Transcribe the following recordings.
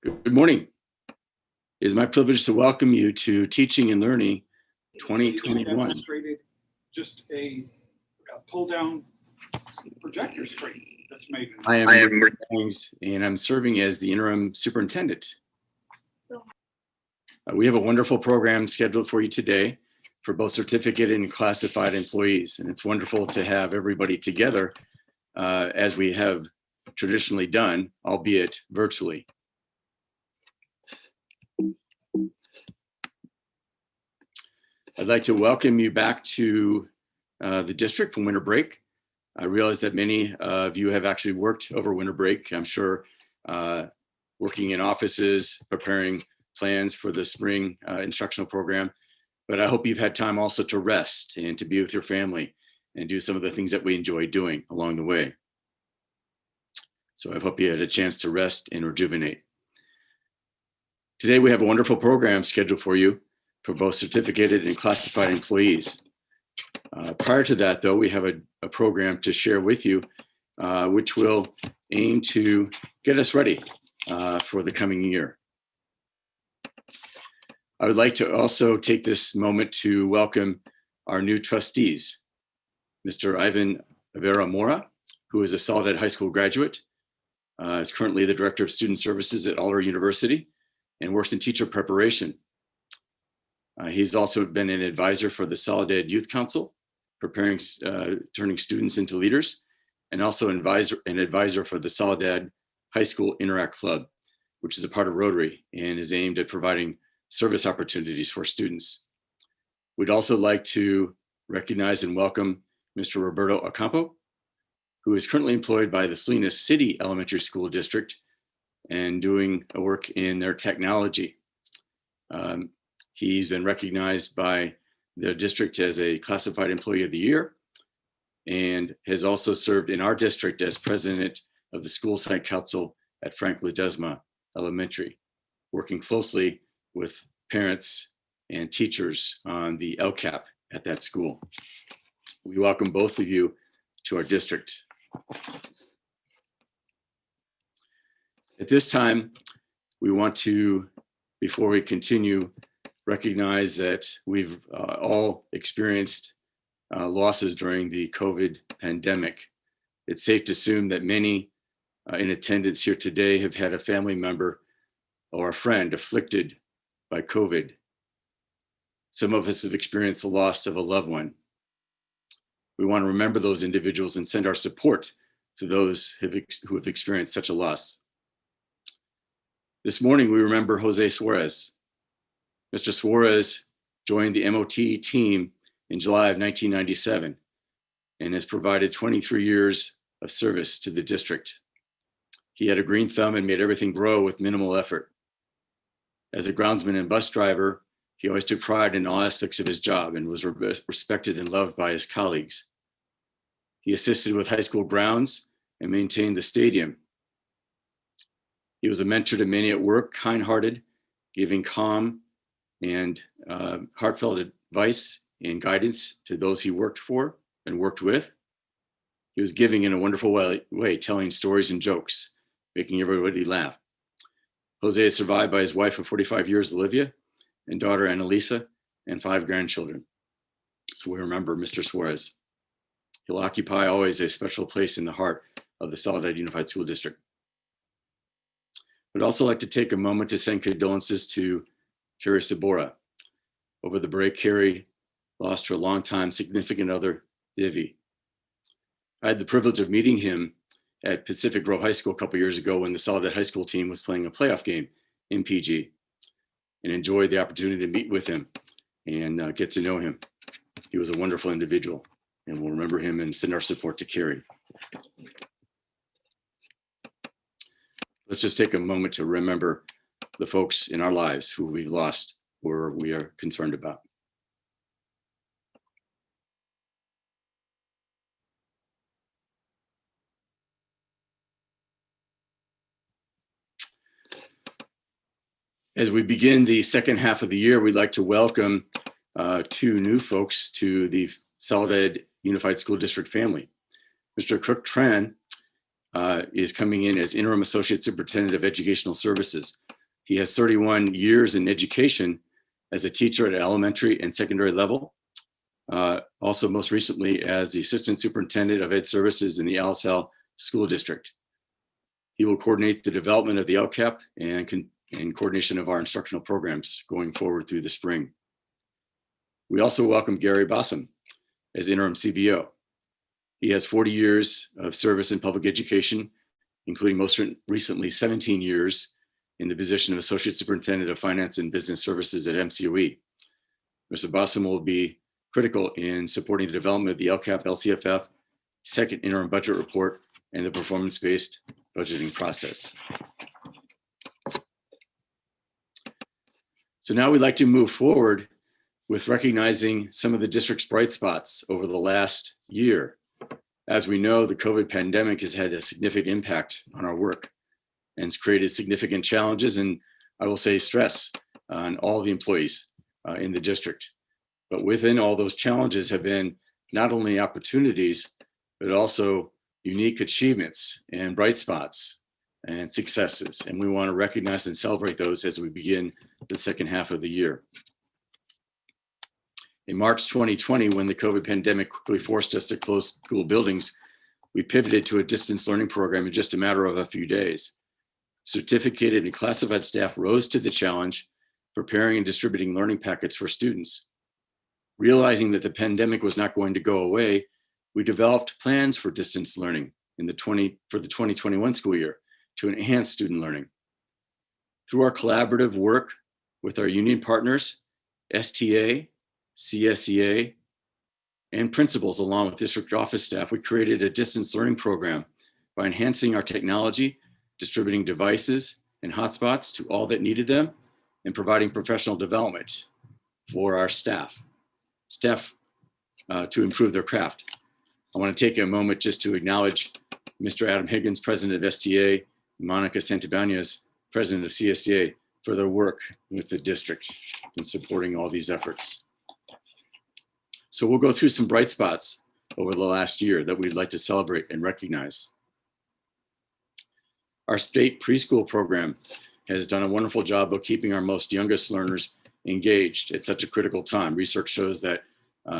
Good morning. It is my privilege to welcome you to Teaching and Learning 2021. Demonstrated just a pull-down projector screen that's made. I am Rick Bangs, and I'm serving as the interim superintendent. We have a wonderful program scheduled for you today for both certificate and classified employees, and it's wonderful to have everybody together as we have traditionally done, albeit virtually. I'd like to welcome you back to the district from winter break. I realize that many of you have actually worked over winter break. I'm sure working in offices, preparing plans for the spring instructional program. But I hope you've had time also to rest and to be with your family and do some of the things that we enjoy doing along the way. So I hope you had a chance to rest and rejuvenate. Today we have a wonderful program scheduled for you for both certificated and classified employees. Prior to that, though, we have a program to share with you, which will aim to get us ready for the coming year. I would like to also take this moment to welcome our new trustees, Mr. Ivan Vera Mora, who is a Soledad High School graduate, is currently the Director of Student Services at Alder University and works in teacher preparation. He's also been an advisor for the Soledad Youth Council, preparing, turning students into leaders, and also an advisor for the Soledad High School Interact Club, which is a part of Rotary and is aimed at providing service opportunities for students. We'd also like to recognize and welcome Mr. Roberto Ocampo, who is currently employed by the Salinas City Elementary School District and doing a work in their technology. He's been recognized by the district as a classified employee of the year and has also served in our district as president of the school site council at Frank Ledesma Elementary, working closely with parents and teachers on the LCAP at that school. We welcome both of you to our district. At this time, we want to, before we continue, recognize that we've all experienced losses during the COVID pandemic. It's safe to assume that many in attendance here today have had a family member or a friend afflicted by COVID. Some of us have experienced the loss of a loved one. We want to remember those individuals and send our support to those who have experienced such a loss. This morning, we remember Jose Suarez. Mr. Suarez joined the MOT team in July of 1997 and has provided 23 years of service to the district. He had a green thumb and made everything grow with minimal effort. As a groundsman and bus driver, he always took pride in all aspects of his job and was respected and loved by his colleagues. He assisted with high school grounds and maintained the stadium. He was a mentor to many at work, kind-hearted, giving calm and heartfelt advice and guidance to those he worked for and worked with. He was giving in a wonderful way, telling stories and jokes, making everybody laugh. Jose is survived by his wife of 45 years, Olivia, and daughter Annalisa, and 5 grandchildren. So we remember Mr. Suarez. He'll occupy always a special place in the heart of the Soledad Unified School District. I'd also like to take a moment to send condolences to Carrie Sabora. Over the break, Carrie lost her longtime significant other, Vivi. I had the privilege of meeting him at Pacific Grove High School a couple years ago when the Soledad High School team was playing a playoff game in PG, and enjoyed the opportunity to meet with him and get to know him. He was a wonderful individual, and we'll remember him and send our support to Carrie. Let's just take a moment to remember the folks in our lives who we've lost or we are concerned about. As we begin the second half of the year, we'd like to welcome 2 new folks to the Soledad Unified School District family. Mr. Cook Tran is coming in as Interim Associate Superintendent of Educational Services. He has 31 years in education as a teacher at elementary and secondary level. Also most recently as the Assistant Superintendent of Ed Services in the LSL School District. He will coordinate the development of the LCAP and coordination of our instructional programs going forward through the spring. We also welcome Gary Bossum as interim CBO. He has 40 years of service in public education, including most recently 17 years in the position of Associate Superintendent of Finance and Business Services at MCOE. Mr. Bossum will be critical in supporting the development of the LCAP LCFF second interim budget report and the performance-based budgeting process. So now we'd like to move forward with recognizing some of the district's bright spots over the last year. As we know, the COVID pandemic has had a significant impact on our work and has created significant challenges and, I will say, stress on all the employees in the district. But within all those challenges have been not only opportunities, but also unique achievements and bright spots and successes. And we want to recognize and celebrate those as we begin the second half of the year. In March 2020, when the COVID pandemic quickly forced us to close school buildings, we pivoted to a distance learning program in just a matter of a few days. Certificated and classified staff rose to the challenge, preparing and distributing learning packets for students. Realizing that the pandemic was not going to go away, we developed plans for distance learning for the 2021 school year to enhance student learning. Through our collaborative work with our union partners, STA, CSEA, and principals, along with district office staff, we created a distance learning program by enhancing our technology, distributing devices and hotspots to all that needed them, and providing professional development for our staff to improve their craft. I want to take a moment just to acknowledge Mr. Adam Higgins, president of STA, Monica Santibanez, president of CSEA, for their work with the district in supporting all these efforts. So we'll go through some bright spots over the last year that we'd like to celebrate and recognize. Our state preschool program has done a wonderful job of keeping our most youngest learners engaged at such a critical time. Research shows that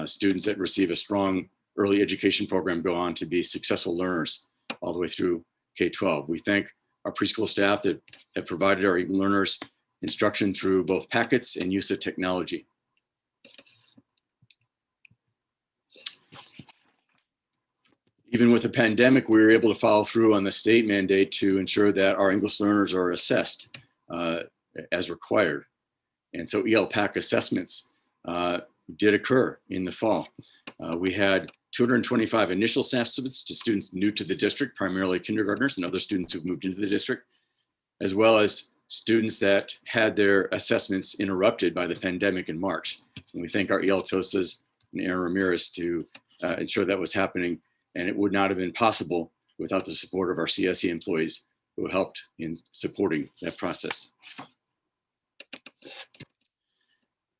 students that receive a strong early education program go on to be successful learners all the way through K-12. We thank our preschool staff that have provided our learners instruction through both packets and use of technology. Even with the pandemic, we were able to follow through on the state mandate to ensure that our English learners are assessed as required. And so ELPAC assessments did occur in the fall. We had 225 initial assessments to students new to the district, primarily kindergartners and other students who've moved into the district, as well as students that had their assessments interrupted by the pandemic in March. And we thank our EL TOSAs and Aaron Ramirez to ensure that was happening. And it would not have been possible without the support of our CSE employees who helped in supporting that process.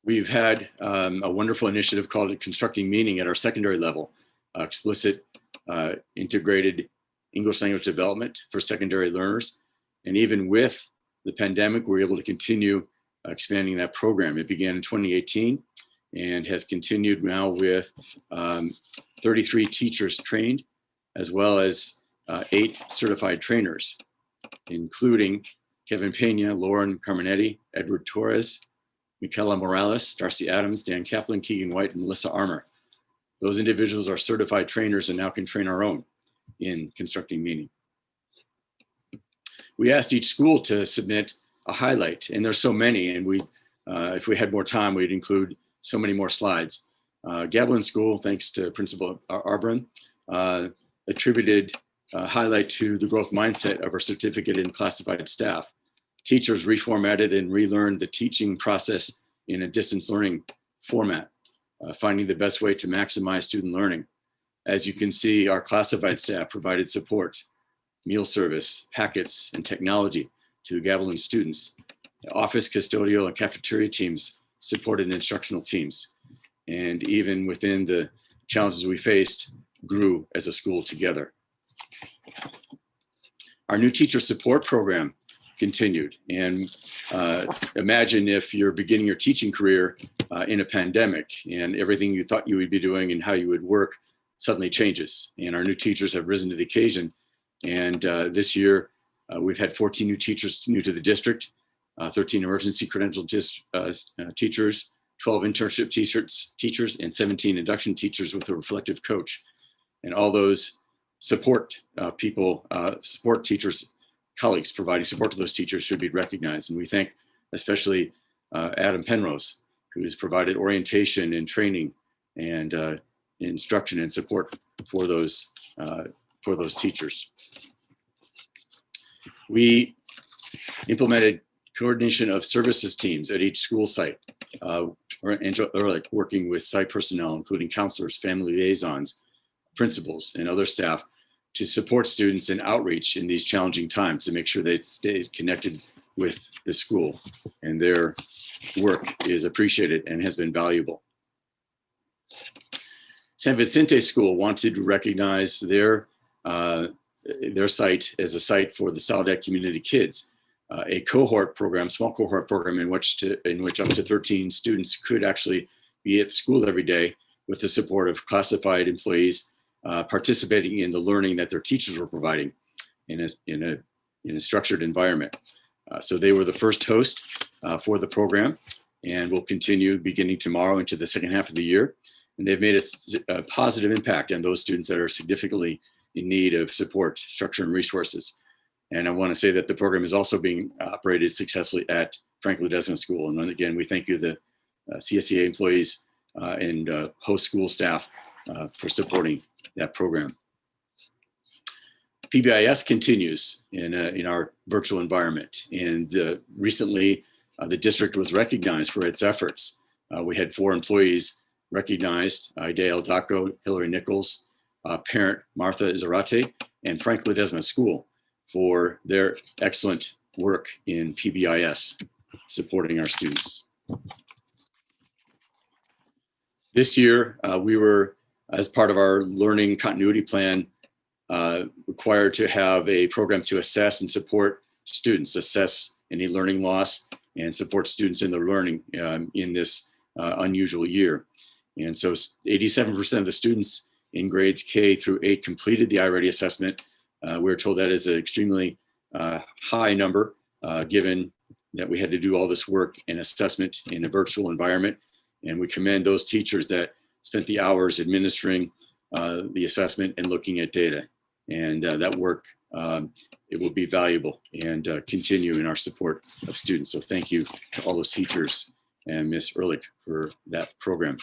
We've had a wonderful initiative called Constructing Meaning at our secondary level, explicit integrated English language development for secondary learners. And even with the pandemic, we were able to continue expanding that program. It began in 2018 and has continued now with 33 teachers trained, as well as 8 certified trainers, including Kevin Pena, Lauren Carminetti, Edward Torres, Michaela Morales, Darcy Adams, Dan Kaplan, Keegan White, and Melissa Armour. Those individuals are certified trainers and now can train our own in constructing meaning. We asked each school to submit a highlight, and there's so many, and if we had more time, we'd include so many more slides. Gavilan School, thanks to Principal Arbron, attributed a highlight to the growth mindset of our certificated and classified staff. Teachers reformatted and relearned the teaching process in a distance learning format, finding the best way to maximize student learning. As you can see, our classified staff provided support, meal service, packets, and technology to Gavilan students. Office, custodial, and cafeteria teams supported instructional teams. And even within the challenges we faced, grew as a school together. Our new teacher support program continued. And imagine if you're beginning your teaching career in a pandemic and everything you thought you would be doing and how you would work suddenly changes. And our new teachers have risen to the occasion. And this year, we've had 14 new teachers new to the district, 13 emergency credentialed teachers, 12 internship teachers, and 17 induction teachers with a reflective coach. And all those support support teachers, colleagues providing support to those teachers should be recognized. And we thank especially Adam Penrose, who has provided orientation and training and instruction and support for those teachers. We implemented coordination of services teams at each school site, working with site personnel, including counselors, family liaisons, principals, and other staff to support students in outreach in these challenging times to make sure they stay connected with the school, and their work is appreciated and has been valuable. San Vicente School wanted to recognize their site as a site for the Saudade community kids, a cohort program, small cohort program in which up to 13 students could actually be at school every day with the support of classified employees participating in the learning that their teachers were providing in a structured environment. So they were the first host for the program and will continue beginning tomorrow into the second half of the year. And they've made a positive impact on those students that are significantly in need of support, structure, and resources. And I want to say that the program is also being operated successfully at Frank Ledesma School. And again, we thank you, the CSEA employees and host school staff for supporting that program. PBIS continues in our virtual environment. And recently, the district was recognized for its efforts. We had 4 employees recognized, Idea El Daco, Hillary Nichols, parent Martha Zarate, and Frank Ledesma School for their excellent work in PBIS, supporting our students. This year, we were, as part of our learning continuity plan, required to have a program to assess and support students, assess any learning loss, and support students in their learning in this unusual year. And so 87% of the students in grades K through 8 completed the iReady assessment. We're told that is an extremely high number, given that we had to do all this work and assessment in a virtual environment. And we commend those teachers that spent the hours administering the assessment and looking at data. And that work, it will be valuable and continue in our support of students. So thank you to all those teachers and Ms. Ehrlich for that program.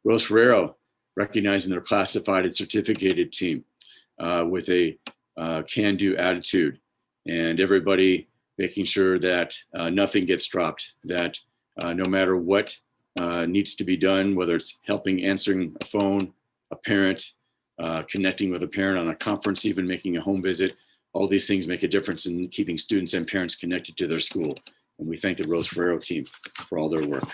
Rose Ferrero, recognizing their classified and certificated team with a can-do attitude, and everybody making sure that nothing gets dropped, that no matter what needs to be done, whether it's helping answering a phone, a parent, connecting with a parent on a conference, even making a home visit, all these things make a difference in keeping students and parents connected to their school. And we thank the Rose Ferrero team for all their work.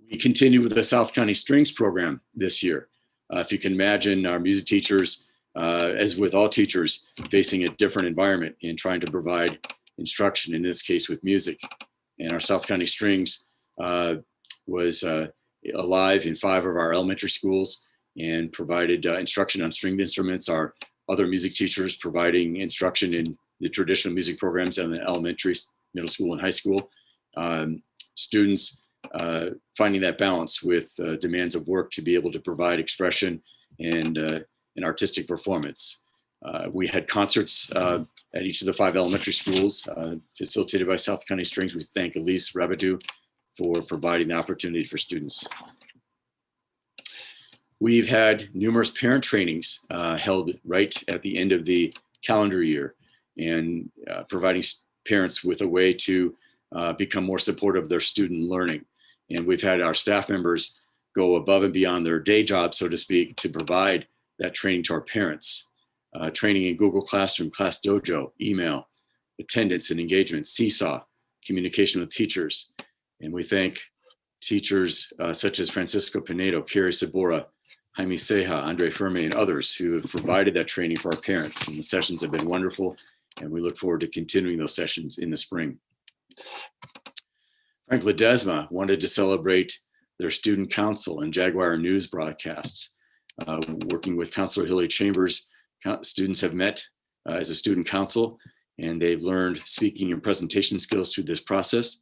We continue with the South County Strings program this year. If you can imagine, our music teachers, as with all teachers, facing a different environment in trying to provide instruction, in this case with music. And our South County Strings was alive in 5 of our elementary schools and provided instruction on stringed instruments. Our other music teachers providing instruction in the traditional music programs in the elementary, middle school, and high school. Students finding that balance with demands of work to be able to provide expression and an artistic performance. We had concerts at each of the 5 elementary schools facilitated by South County Strings. We thank Elise Rabidou for providing the opportunity for students. We've had numerous parent trainings held right at the end of the calendar year, and providing parents with a way to become more supportive of their student learning. And we've had our staff members go above and beyond their day job, so to speak, to provide that training to our parents. Training in Google Classroom, Class Dojo, email, attendance and engagement, Seesaw, communication with teachers. And we thank teachers such as Francisco Pinedo, Carrie Sabora, Jaime Ceja, Andre Ferme, and others who have provided that training for our parents. And the sessions have been wonderful, and we look forward to continuing those sessions in the spring. Frank Ledesma wanted to celebrate their student council and Jaguar News broadcasts. Working with Counselor Hilary Chambers, students have met as a student council, and they've learned speaking and presentation skills through this process.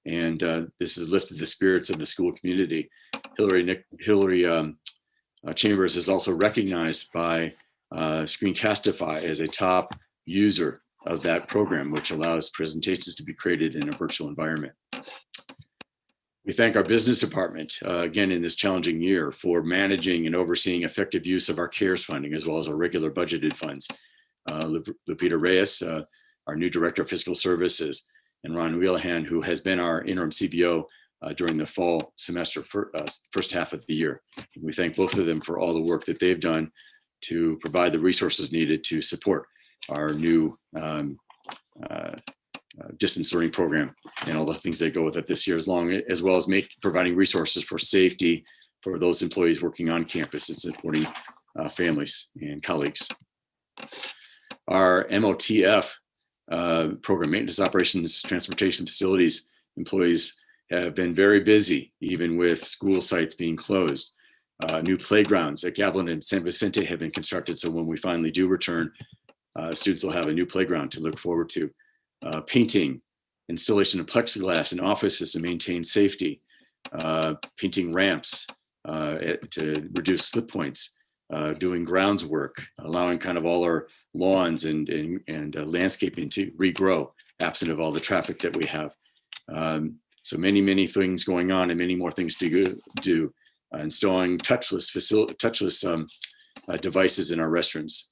And this has lifted the spirits of the school community. Hilary Chambers is also recognized by Screencastify as a top user of that program, which allows presentations to be created in a virtual environment. We thank our business department, again, in this challenging year for managing and overseeing effective use of our CARES funding, as well as our regular budgeted funds. Lupita Reyes, our new Director of Fiscal Services, and Ron Wheelahan, who has been our interim CBO during the fall semester first half of the year. We thank both of them for all the work that they've done to provide the resources needed to support our new distance learning program and all the things that go with it this year, as well as providing resources for safety for those employees working on campus and supporting families and colleagues. Our MOTF program, Maintenance Operations Transportation Facilities employees, have been very busy, even with school sites being closed. New playgrounds at Gavilan and San Vicente have been constructed, so when we finally do return, students will have a new playground to look forward to. Painting, installation of plexiglass in offices to maintain safety, painting ramps to reduce slip points, doing grounds work, allowing kind of all our lawns and landscaping to regrow, absent of all the traffic that we have. So many things going on and many more things to do. Installing touchless devices in our restrooms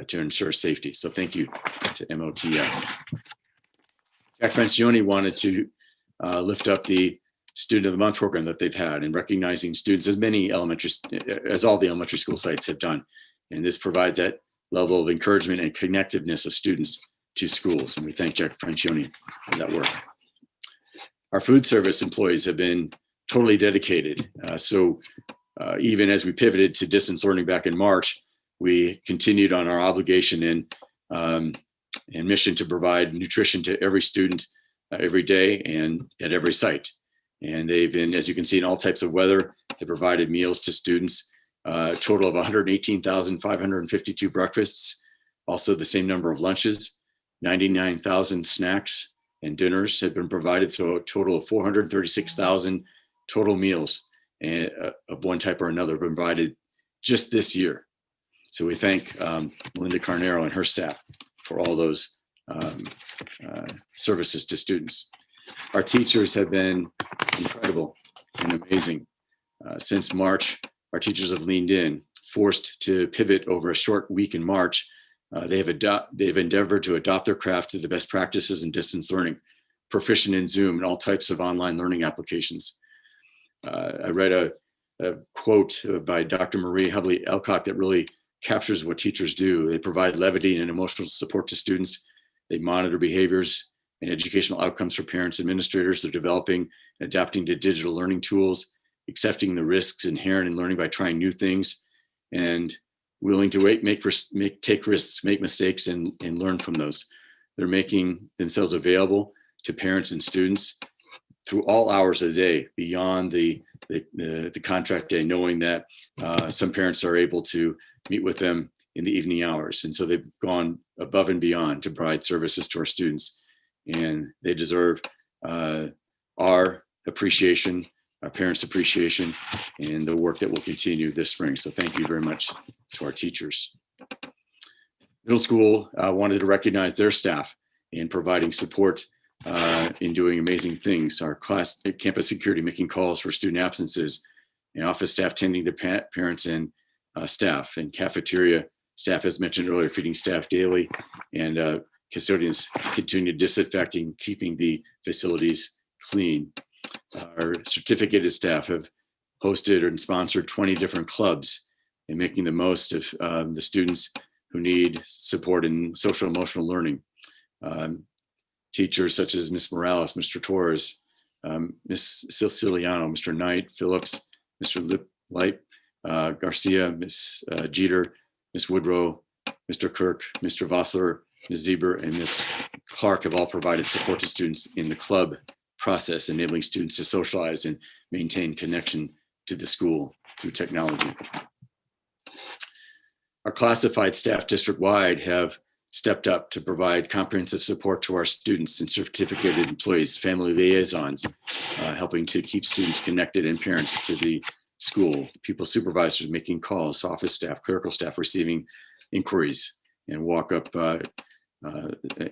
to ensure safety. So thank you to MOTF. Jack Francione wanted to lift up the Student of the Month program that they've had and recognizing students as all the elementary school sites have done. And this provides that level of encouragement and connectiveness of students to schools. And we thank Jack Francione for that work. Our food service employees have been totally dedicated. So even as we pivoted to distance learning back in March, we continued on our obligation and mission to provide nutrition to every student every day and at every site. And they've been, as you can see, in all types of weather, they provided meals to students, a total of 118,552 breakfasts, also the same number of lunches, 99,000 snacks and dinners have been provided, so a total of 436,000 total meals of one type or another provided just this year. So we thank Melinda Carnero and her staff for all those services to students. Our teachers have been incredible and amazing. Since March, our teachers have leaned in, forced to pivot over a short week in March. They've endeavored to adopt their craft to the best practices in distance learning, proficient in Zoom and all types of online learning applications. I read a quote by Dr. Marie Hubley Elcock that really captures what teachers do. They provide levity and emotional support to students. They monitor behaviors and educational outcomes for parents and administrators. They're developing and adapting to digital learning tools, accepting the risks inherent in learning by trying new things, and willing to take risks, make mistakes, and learn from those. They're making themselves available to parents and students through all hours of the day beyond the contract day, knowing that some parents are able to meet with them in the evening hours. And so they've gone above and beyond to provide services to our students. And they deserve our appreciation, our parents' appreciation, and the work that will continue this spring. So thank you very much to our teachers. Middle school wanted to recognize their staff in providing support in doing amazing things. Our campus security making calls for student absences, and office staff tending to parents and staff, and cafeteria staff, as mentioned earlier, feeding staff daily, and custodians continue disinfecting, keeping the facilities clean. Our certificated staff have hosted and sponsored 20 different clubs and making the most of the students who need support in social emotional learning. Teachers such as Ms. Morales, Mr. Torres, Ms. Siciliano, Mr. Knight, Phillips, Mr. Light Garcia, Ms. Jeter, Ms. Woodrow, Mr. Kirk, Mr. Vossler, Ms. Zieber, and Ms. Clark have all provided support to students in the club process, enabling students to socialize and maintain connection to the school through technology. Our classified staff district-wide have stepped up to provide comprehensive support to our students and certificated employees, family liaisons, helping to keep students connected and parents to the school, pupil supervisors making calls, office staff, clerical staff receiving inquiries, and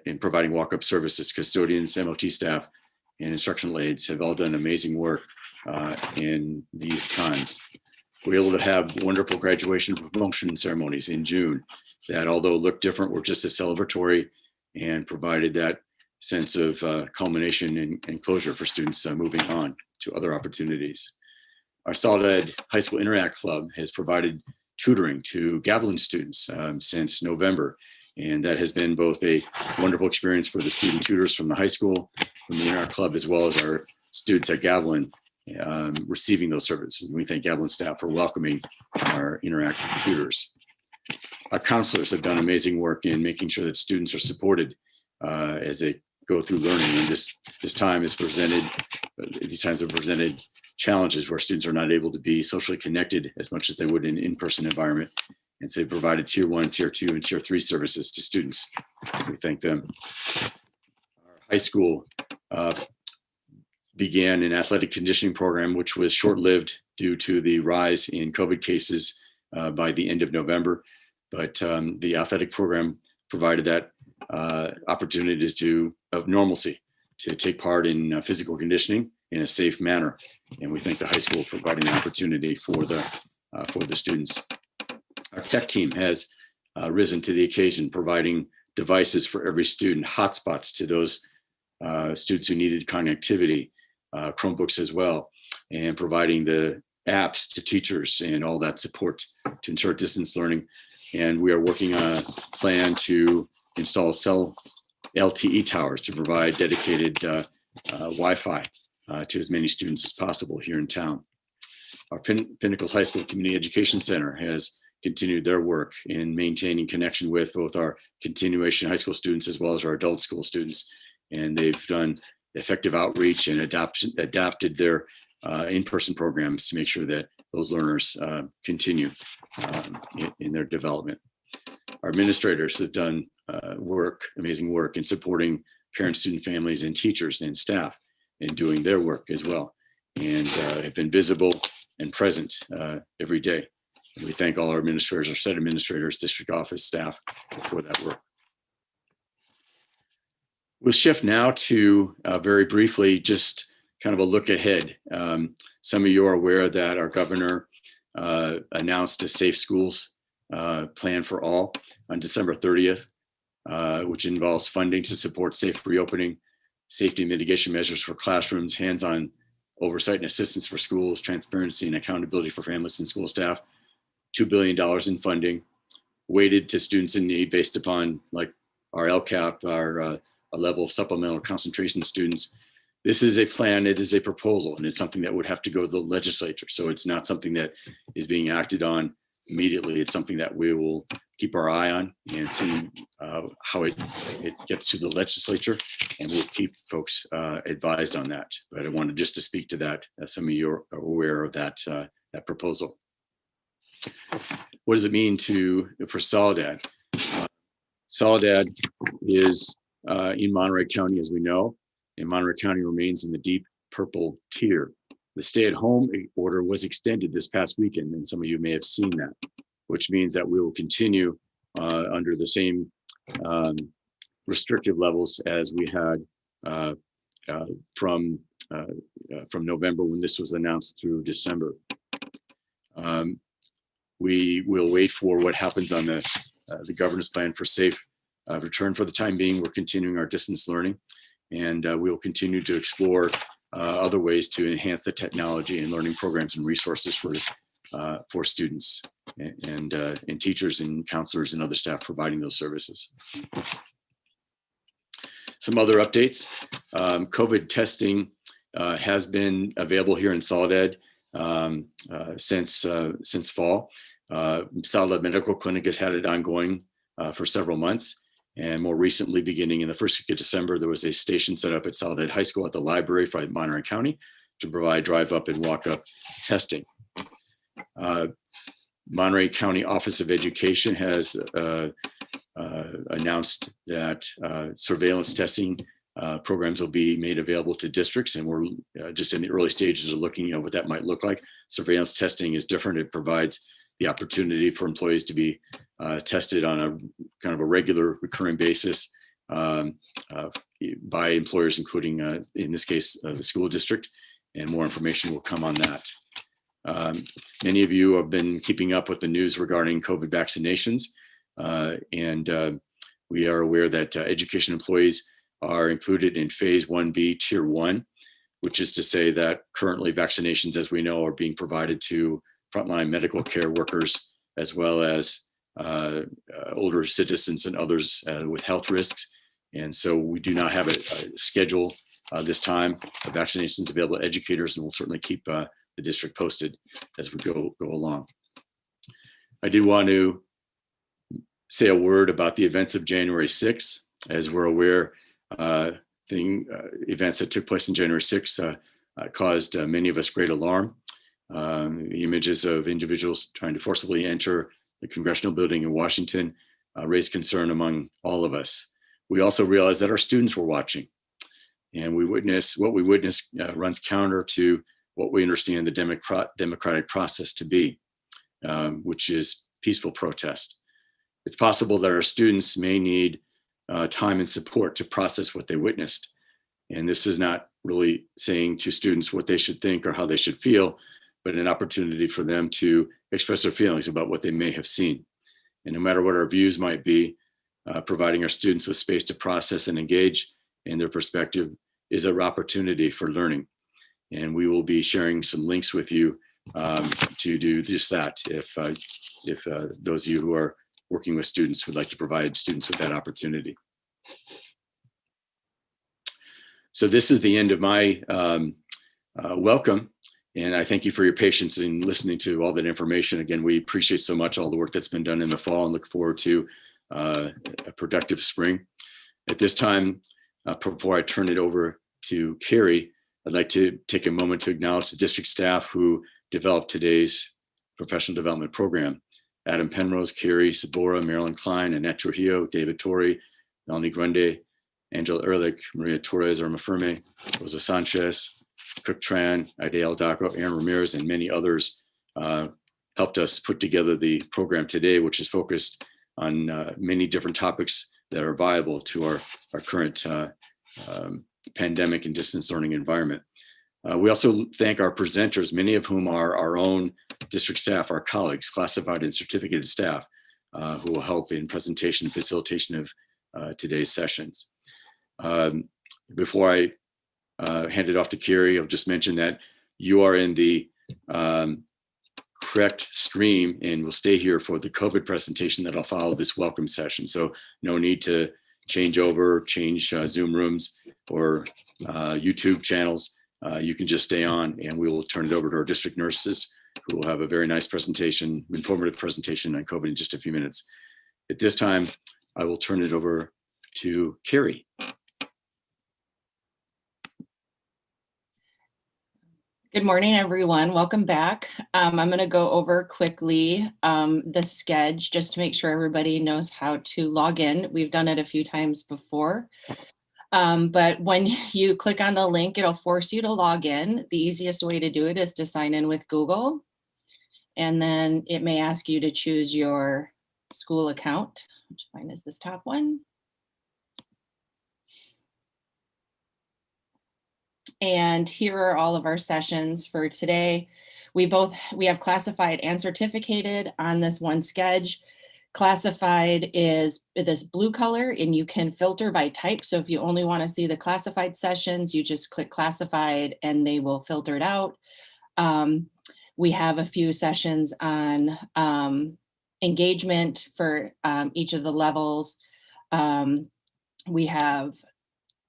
and providing walk-up services. Custodians, MOT staff, and instructional aides have all done amazing work in these times. We were able to have wonderful graduation and promotion ceremonies in June that, although looked different, were just as celebratory and provided that sense of culmination and closure for students moving on to other opportunities. Our Solid Ed High School Interact Club has provided tutoring to Gavilan students since November. And that has been both a wonderful experience for the student tutors from the high school, from the Interact Club, as well as our students at Gavilan receiving those services. And we thank Gavilan staff for welcoming our Interact tutors. Our counselors have done amazing work in making sure that students are supported as they go through learning. And these times have presented challenges where students are not able to be socially connected as much as they would in an in-person environment. And so they provided tier 1, tier 2, and tier 3 services to students. We thank them. Our high school began an athletic conditioning program, which was short-lived due to the rise in COVID cases by the end of November. But the athletic program provided that opportunity of normalcy to take part in physical conditioning in a safe manner. And we thank the high school for providing the opportunity for the students. Our tech team has risen to the occasion, providing devices for every student, hotspots to those students who needed connectivity, Chromebooks as well, and providing the apps to teachers and all that support to ensure distance learning. And we are working on a plan to install cell LTE towers to provide dedicated Wi-Fi to as many students as possible here in town. Our Pinnacles High School Community Education Center has continued their work in maintaining connection with both our continuation high school students as well as our adult school students. And they've done effective outreach and adapted their in-person programs to make sure that those learners continue in their development. Our administrators have done amazing work in supporting parents, student families, and teachers and staff in doing their work as well, and have been visible and present every day. And we thank all our administrators, our set administrators, district office staff for that work. We'll shift now to very briefly, just kind of a look ahead. Some of you are aware that our governor announced a Safe Schools plan for all on December 30th, which involves funding to support safe reopening, safety mitigation measures for classrooms, hands-on oversight and assistance for schools, transparency and accountability for families and school staff, $2 billion in funding, weighted to students in need based upon like our LCAP, our level of supplemental concentration students. This is a plan, it is a proposal, and it's something that would have to go to the legislature. So it's not something that is being acted on immediately. It's something that we will keep our eye on and see how it gets to the legislature, and we'll keep folks advised on that. But I wanted just to speak to that, as some of you are aware of that proposal. What does it mean for Solid Ed? Solid Ed is in Monterey County, as we know, and Monterey County remains in the deep purple tier. The stay-at-home order was extended this past weekend, and some of you may have seen that, which means that we will continue under the same restrictive levels as we had from November when this was announced through December. We will wait for what happens on the governor's plan for safe return. For the time being, we're continuing our distance learning, and we will continue to explore other ways to enhance the technology and learning programs and resources for students and teachers and counselors and other staff providing those services. Some other updates. COVID testing has been available here in Solid Ed since fall. Satellite Medical Clinic has had it ongoing for several months. And more recently, beginning in the first week of December, there was a station set up at Saddlehead High School at the library for Monterey County to provide drive up and walk up testing. Monterey County Office of Education has announced that surveillance testing programs will be made available to districts, and we're just in the early stages of looking at what that might look like. Surveillance testing is different. It provides the opportunity for employees to be tested on a kind of a regular recurring basis by employers, including in this case, the school district, and more information will come on that. Many of you have been keeping up with the news regarding COVID vaccinations, and we are aware that education employees are included in phase 1B tier 1, which is to say that currently vaccinations, as we know, are being provided to frontline medical care workers, as well as older citizens and others with health risks. And so we do not have a schedule this time of vaccinations available to educators, and we'll certainly keep the district posted as we go along. I do want to say a word about the events of January 6th. As we're aware, events that took place on January 6th caused many of us great alarm. The images of individuals trying to forcibly enter the congressional building in Washington raised concern among all of us. We also realized that our students were watching, and what we witnessed runs counter to what we understand the democratic process to be, which is peaceful protest. It's possible that our students may need time and support to process what they witnessed. And this is not really saying to students what they should think or how they should feel, but an opportunity for them to express their feelings about what they may have seen. And no matter what our views might be, providing our students with space to process and engage in their perspective is an opportunity for learning. And we will be sharing some links with you to do just that if those of you who are working with students would like to provide students with that opportunity. So this is the end of my welcome. And I thank you for your patience in listening to all that information. Again, we appreciate so much all the work that's been done in the fall and look forward to a productive spring. At this time, before I turn it over to Carrie, I'd like to take a moment to acknowledge the district staff who developed today's professional development program. Adam Penrose, Carrie Sabora, Marilyn Klein, Annette Trujillo, David Torrey, Melanie Grande, Angela Ehrlich, Maria Torres, Irma Ferme, Rosa Sanchez, Cook Tran, Aidea Daco, Aaron Ramirez, and many others helped us put together the program today, which is focused on many different topics that are viable to our current pandemic and distance learning environment. We also thank our presenters, many of whom are our own district staff, our colleagues, classified and certificated staff, who will help in presentation and facilitation of today's sessions. Before I hand it off to Carrie, I'll just mention that you are in the correct stream and will stay here for the COVID presentation that'll follow this welcome session. So no need to change Zoom rooms or YouTube channels. You can just stay on, and we will turn it over to our district nurses, who will have a very nice presentation, informative presentation on COVID in just a few minutes. At this time, I will turn it over to Carrie. Good morning, everyone. Welcome back. I'm going to go over quickly the schedule just to make sure everybody knows how to log in. We've done it a few times before, but when you click on the link, it'll force you to log in. The easiest way to do it is to sign in with Google, and then it may ask you to choose your school account, which mine is this top one. And here are all of our sessions for today. We have classified and certificated on this one schedule. Classified is this blue color, and you can filter by type. So if you only want to see the classified sessions, you just click classified and they will filter it out. We have a few sessions on engagement for each of the levels. We have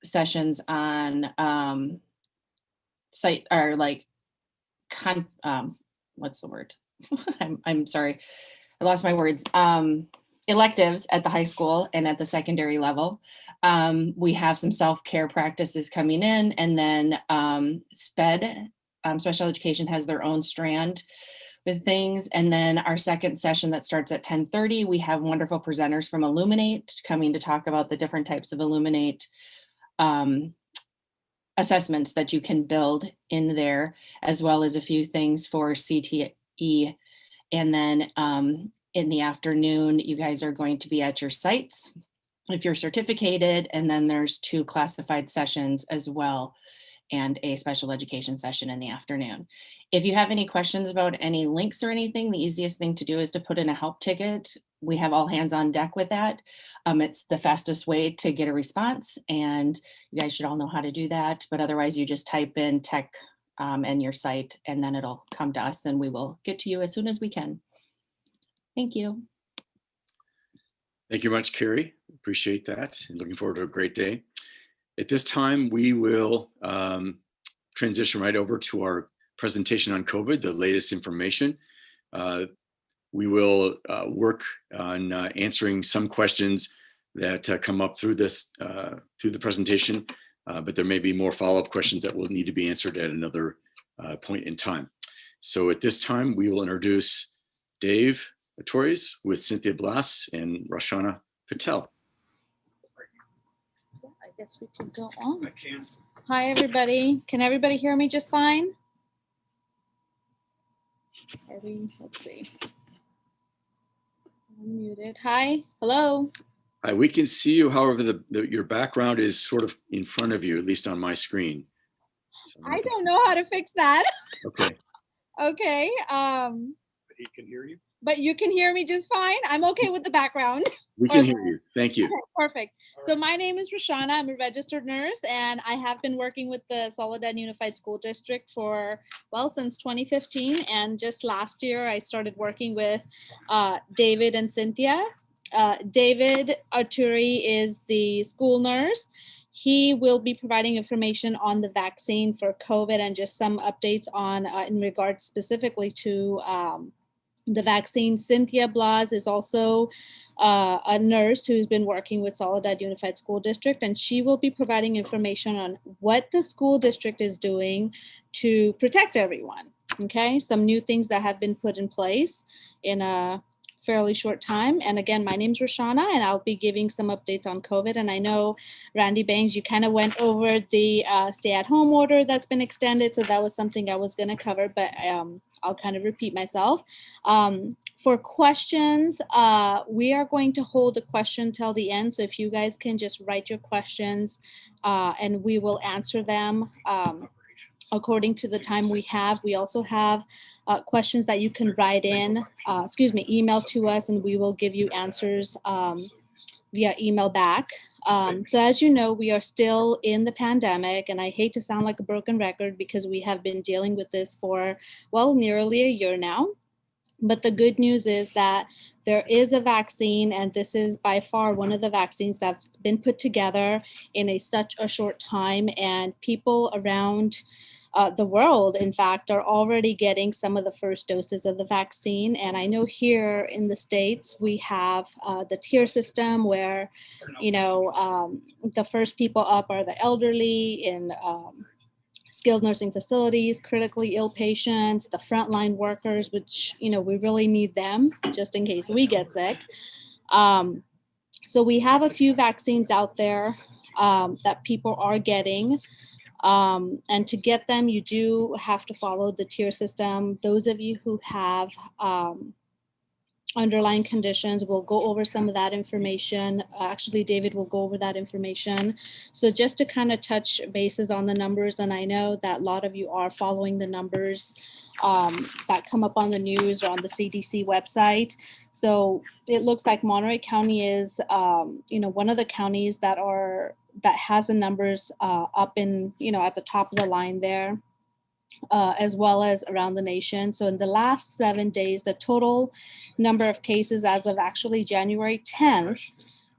sessions on site or like what's the word? I'm sorry, I lost my words. Electives at the high school and at the secondary level. We have some self-care practices coming in, and then SPED, special education, has their own strand with things. And then our second session that starts at 10:30, we have wonderful presenters from Illuminate coming to talk about the different types of Illuminate assessments that you can build in there, as well as a few things for CTE. And then in the afternoon, you guys are going to be at your sites if you're certificated, and then there's 2 classified sessions as well, and a special education session in the afternoon. If you have any questions about any links or anything, the easiest thing to do is to put in a help ticket. We have all hands on deck with that. It's the fastest way to get a response, and you guys should all know how to do that. But otherwise, you just type in tech and your site, and then it'll come to us, and we will get to you as soon as we can. Thank you. Thank you much, Carrie. Appreciate that, and looking forward to a great day. At this time, we will transition right over to our presentation on COVID, the latest information. We will work on answering some questions that come up through the presentation, but there may be more follow-up questions that will need to be answered at another point in time. So at this time, we will introduce Dave Torres with Cynthia Blas and Roshana Patel. I guess we can go on. I can. Hi, everybody. Can everybody hear me just fine? Let's see. I'm muted. Hi, hello. Hi, we can see you. However, your background is sort of in front of you, at least on my screen. So, I don't know how to fix that. Okay. Okay. But he can hear you. But you can hear me just fine. I'm okay with the background. We can hear you. Thank you. Okay, perfect. So my name is Roshana. I'm a registered nurse, and I have been working with the Soledad Unified School District for, well, since 2015. And just last year, I started working with David and Cynthia. David Arturi is the school nurse. He will be providing information on the vaccine for COVID and just some updates on in regards specifically to the vaccine. Cynthia Blas is also a nurse who's been working with Soledad Unified School District, and she will be providing information on what the school district is doing to protect everyone. Okay, some new things that have been put in place in a fairly short time. And again, my name's Roshana, and I'll be giving some updates on COVID. And I know, Randy Bangs, you kind of went over the stay-at-home order that's been extended, so that was something I was going to cover, but I'll kind of repeat myself. For questions, we are going to hold the question till the end. So if you guys can just write your questions and we will answer them according to the time we have. We also have questions that you can write in, email to us, and we will give you answers via email back. So as you know, we are still in the pandemic, and I hate to sound like a broken record because we have been dealing with this for, well, nearly a year now. But the good news is that there is a vaccine, and this is by far one of the vaccines that's been put together in such a short time, and people around the world, in fact, are already getting some of the first doses of the vaccine. And I know here in the States, we have the tier system where, the first people up are the elderly in skilled nursing facilities, critically ill patients, the frontline workers, which, we really need them just in case we get sick. So we have a few vaccines out there that people are getting. And to get them, you do have to follow the tier system. Those of you who have underlying conditions, we'll go over some of that information. Actually, David will go over that information. So just to kind of touch bases on the numbers, and I know that a lot of you are following the numbers that come up on the news or on the CDC website. So it looks like Monterey County is, one of the counties that has the numbers up in, at the top of the line there, as well as around the nation. So in the last 7 days, the total number of cases as of actually January 10th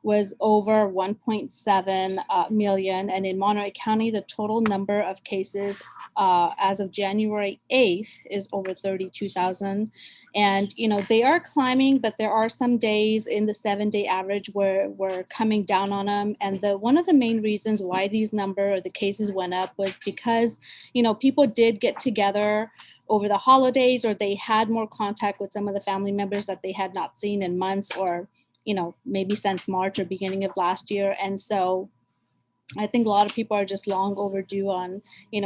was over 1.7 million. And in Monterey County, the total number of cases as of January 8th is over 32,000. And, they are climbing, but there are some days in the 7-day average where we're coming down on them. And one of the main reasons why these the cases went up was because, people did get together over the holidays, or they had more contact with some of the family members that they had not seen in months, or maybe since March or beginning of last year. And so I think a lot of people are just long overdue on,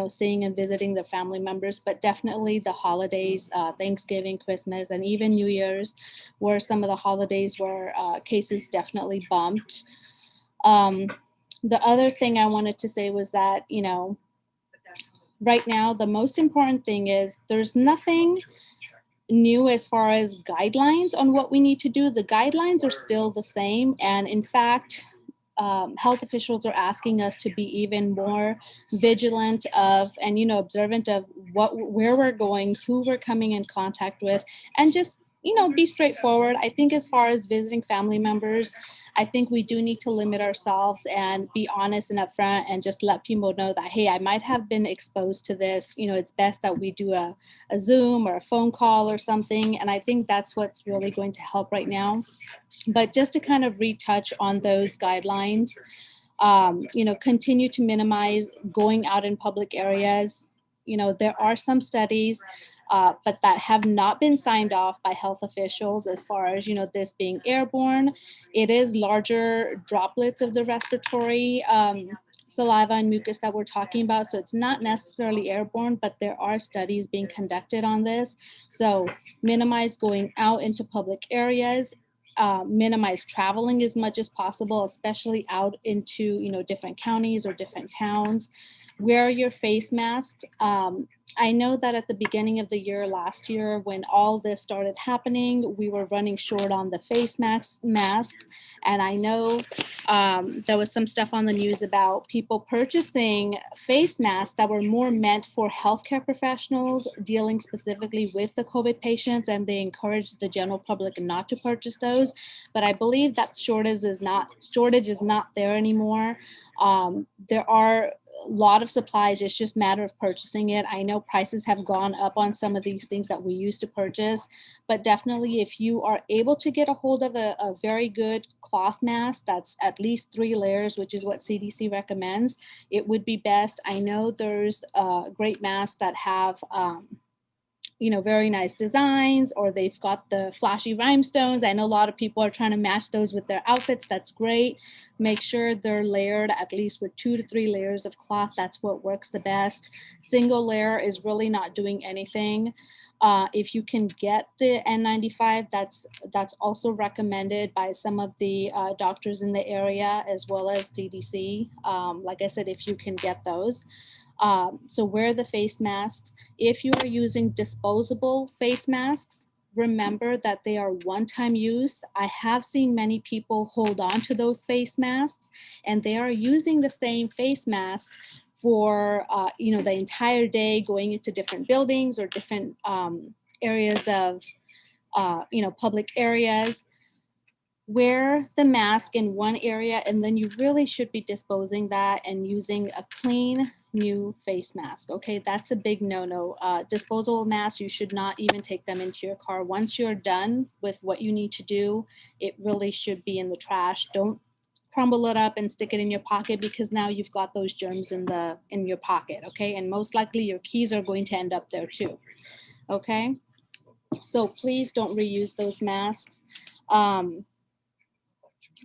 seeing and visiting their family members. But definitely the holidays, Thanksgiving, Christmas, and even New Year's were some of the holidays where cases definitely bumped. The other thing I wanted to say was that, right now, the most important thing is there's nothing new as far as guidelines on what we need to do. The guidelines are still the same. And in fact, health officials are asking us to be even more vigilant of and, observant of where we're going, who we're coming in contact with, and just, be straightforward. I think as far as visiting family members, I think we do need to limit ourselves and be honest and upfront and just let people know that, hey, I might have been exposed to this. It's best that we do a Zoom or a phone call or something. And I think that's what's really going to help right now. But just to kind of retouch on those guidelines, continue to minimize going out in public areas. There are some studies, but that have not been signed off by health officials as far as, this being airborne. It is larger droplets of the respiratory saliva and mucus that we're talking about. So it's not necessarily airborne, but there are studies being conducted on this. So minimize going out into public areas. Minimize traveling as much as possible, especially out into, different counties or different towns. Wear your face mask. I know that at the beginning of the year last year, when all this started happening, we were running short on the face masks. And I know there was some stuff on the news about people purchasing face masks that were more meant for healthcare professionals dealing specifically with the COVID patients, and they encouraged the general public not to purchase those. But I believe that shortage is not there anymore. There are a lot of supplies. It's just a matter of purchasing it. I know prices have gone up on some of these things that we used to purchase, but definitely if you are able to get a hold of a very good cloth mask that's at least 3 layers, which is what CDC recommends, it would be best. I know there's great masks that have very nice designs, or they've got the flashy rhinestones. I know a lot of people are trying to match those with their outfits. That's great. Make sure they're layered at least with 2 to 3 layers of cloth. That's what works the best. Single layer is really not doing anything. If you can get the N95, that's also recommended by some of the doctors in the area, as well as CDC. Like I said, if you can get those. So wear the face masks. If you are using disposable face masks, remember that they are one-time use. I have seen many people hold on to those face masks, and they are using the same face mask for the entire day, going into different buildings or different areas of public areas. Wear the mask in one area, and then you really should be disposing that and using a clean new face mask. Okay, that's a big no-no. Disposable masks, you should not even take them into your car. Once you're done with what you need to do, it really should be in the trash. Don't crumble it up and stick it in your pocket, because now you've got those germs in your pocket. Okay, and most likely your keys are going to end up there too. Okay, so please don't reuse those masks.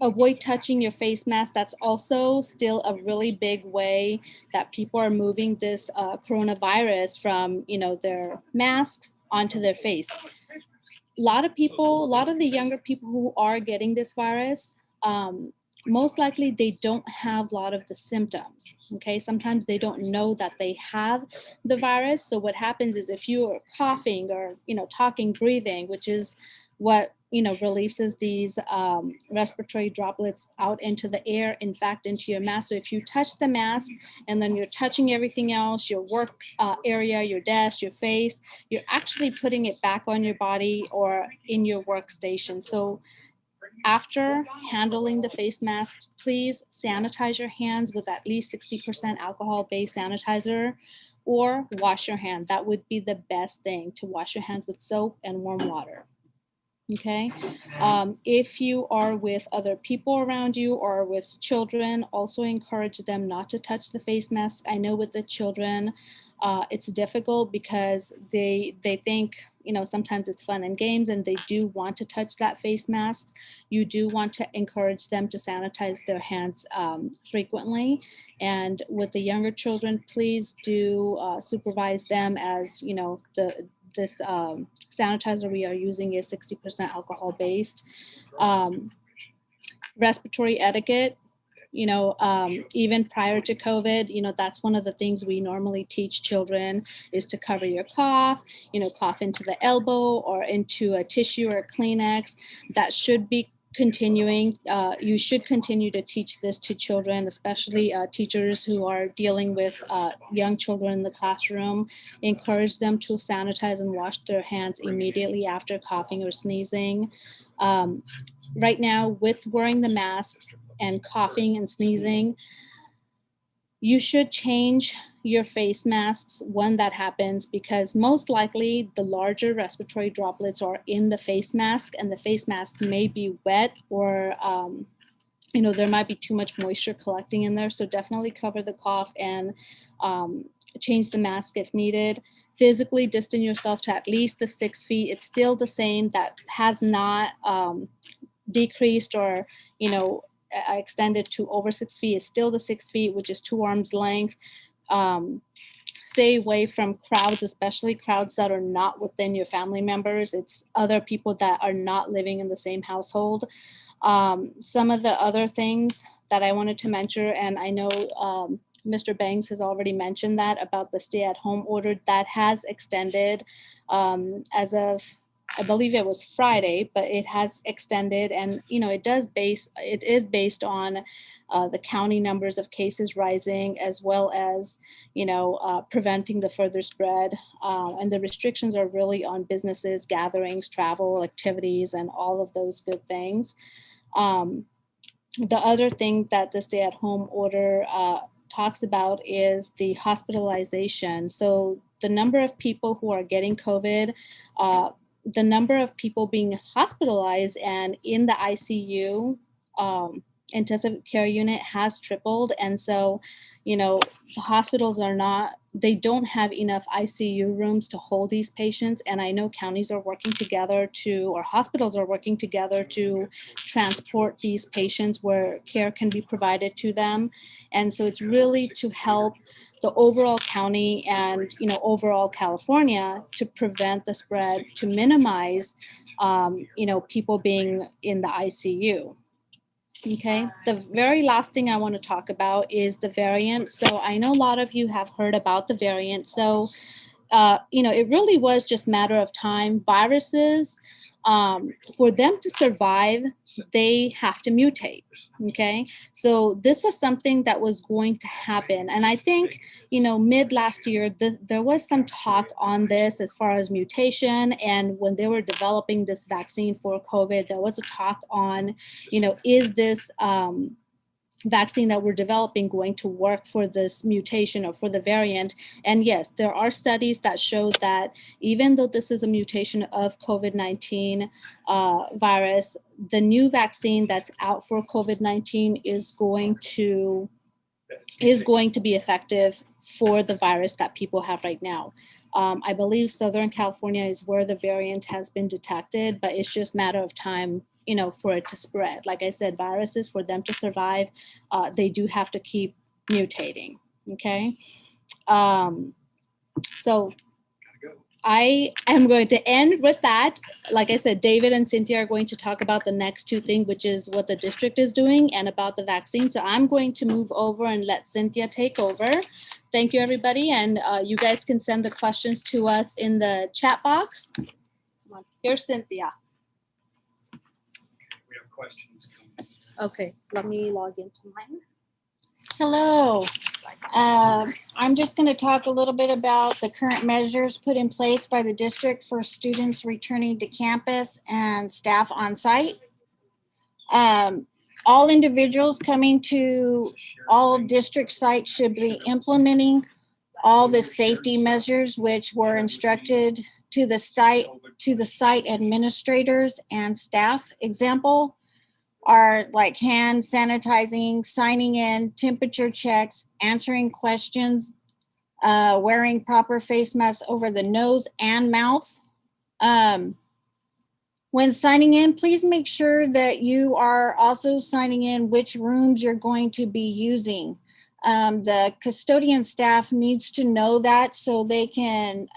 Avoid touching your face mask. That's also still a really big way that people are moving this coronavirus from, their masks onto their face. A lot of the younger people who are getting this virus, most likely they don't have a lot of the symptoms. Okay, sometimes they don't know that they have the virus. So what happens is, if you are coughing or talking, breathing, which is what releases these respiratory droplets out into the air, in fact into your mask. So if you touch the mask and then you're touching everything else, your work area, your desk, your face, you're actually putting it back on your body or in your workstation. So After handling the face masks, please sanitize your hands with at least 60% alcohol-based sanitizer, or wash your hand. That would be the best thing, to wash your hands with soap and warm water. Okay. If you are with other people around you or with children, also encourage them not to touch the face mask. I know with the children, it's difficult because they think, sometimes it's fun and games and they do want to touch that face mask. You do want to encourage them to sanitize their hands frequently. And with the younger children, please do supervise them, as this sanitizer we are using is 60% alcohol based. Respiratory etiquette, even prior to COVID, that's one of the things we normally teach children, is to cover your cough, cough into the elbow or into a tissue or a Kleenex. That should be continuing. You should continue to teach this to children, especially teachers who are dealing with young children in the classroom. Encourage them to sanitize and wash their hands immediately after coughing or sneezing. Right now, with wearing the masks and coughing and sneezing, you should change your face masks when that happens, because most likely the larger respiratory droplets are in the face mask, and the face mask may be wet, or there might be too much moisture collecting in there. So definitely cover the cough and change the mask if needed. Physically distance yourself to at least the 6 feet. It's still the same. That has not decreased or extended to over 6 feet. It's still the 6 feet, which is 2 arms length. Stay away from crowds, especially crowds that are not within your family members. It's other people that are not living in the same household. Some of the other things that I wanted to mention, and I know Mr. Banks has already mentioned that about the stay-at-home order that has extended as of, I believe it was Friday, but it has extended, and it is based on the county numbers of cases rising, as well as preventing the further spread. And the restrictions are really on businesses, gatherings, travel, activities, and all of those good things. The other thing that the stay-at-home order talks about is the hospitalization. So the number of people who are getting COVID, the number of people being hospitalized and in the ICU, intensive care unit, has tripled. And so, hospitals they don't have enough ICU rooms to hold these patients. And I know counties are working together or hospitals are working together to transport these patients where care can be provided to them. And so it's really to help the overall county and, overall California, to prevent the spread, to minimize, people being in the ICU. Okay, the very last thing I want to talk about is the variant. So I know a lot of you have heard about the variant. So, it really was just a matter of time. Viruses, for them to survive, they have to mutate. Okay, so this was something that was going to happen. And I think, mid last year, there was some talk on this as far as mutation. And when they were developing this vaccine for COVID, there was a talk on, is this vaccine that we're developing going to work for this mutation or for the variant? And yes, there are studies that show that even though this is a mutation of COVID-19 virus, the new vaccine that's out for COVID-19 is going to be effective for the virus that people have right now. I believe Southern California is where the variant has been detected, but it's just a matter of time, for it to spread. Like I said, viruses, for them to survive, they do have to keep mutating. Okay. So I am going to end with that. Like I said, David and Cynthia are going to talk about the next 2 things, which is what the district is doing and about the vaccine. So I'm going to move over and let Cynthia take over. Thank you, everybody. And you guys can send the questions to us in the chat box. Come on. Here's Cynthia. We have questions. Okay, let me log into mine. Hello. I'm just going to talk a little bit about the current measures put in place by the district for students returning to campus and staff on site. All individuals coming to all district sites should be implementing all the safety measures which were instructed to the site administrators and staff. Example are like hand sanitizing, signing in, temperature checks, answering questions, wearing proper face masks over the nose and mouth. When signing in, please make sure that you are also signing in which rooms you're going to be using. The custodian staff needs to know that so they can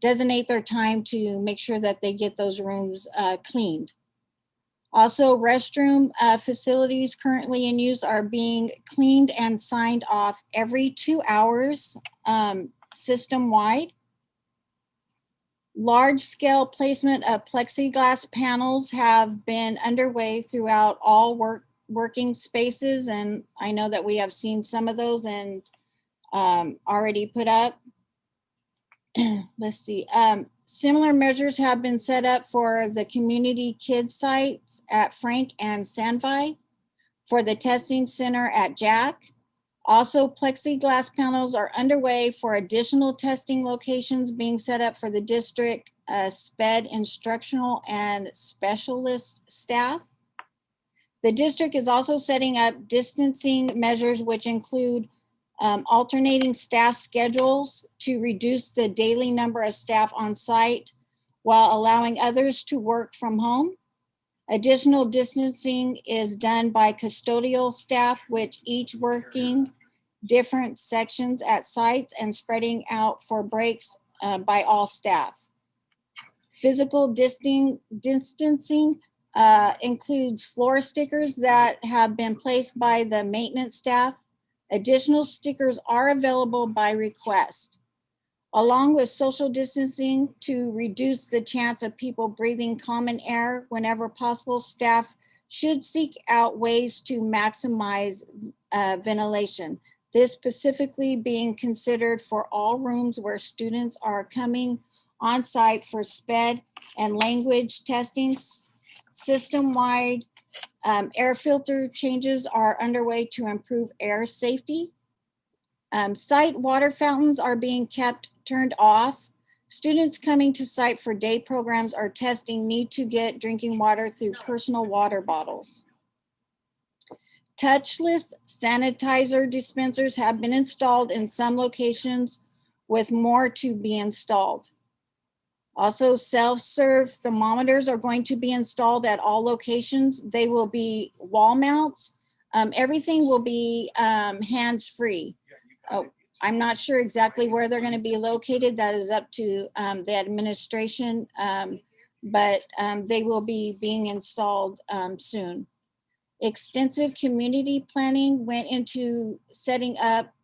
designate their time to make sure that they get those rooms cleaned. Also, restroom facilities currently in use are being cleaned and signed off every 2 hours system-wide. Large-scale placement of plexiglass panels have been underway throughout all working spaces, and I know that we have seen some of those and already put up. Let's see. Similar measures have been set up for the community kids sites at Frank and Sandvi, for the testing center at Jack. Also, plexiglass panels are underway for additional testing locations being set up for the district, SPED instructional and specialist staff. The district is also setting up distancing measures, which include alternating staff schedules to reduce the daily number of staff on site while allowing others to work from home. Additional distancing is done by custodial staff, which each working different sections at sites and spreading out for breaks by all staff. Physical distancing includes floor stickers that have been placed by the maintenance staff. Additional stickers are available by request. Along with social distancing to reduce the chance of people breathing common air whenever possible, staff should seek out ways to maximize ventilation. This specifically being considered for all rooms where students are coming on site for SPED and language testing. System-wide air filter changes are underway to improve air safety. Site water fountains are being kept turned off. Students coming to site for day programs or testing need to get drinking water through personal water bottles. Touchless sanitizer dispensers have been installed in some locations, with more to be installed. Also, self-serve thermometers are going to be installed at all locations. They will be wall mounts. Everything will be hands-free. I'm not sure exactly where they're going to be located. That is up to the administration, but they will be being installed soon. Extensive community planning went into setting up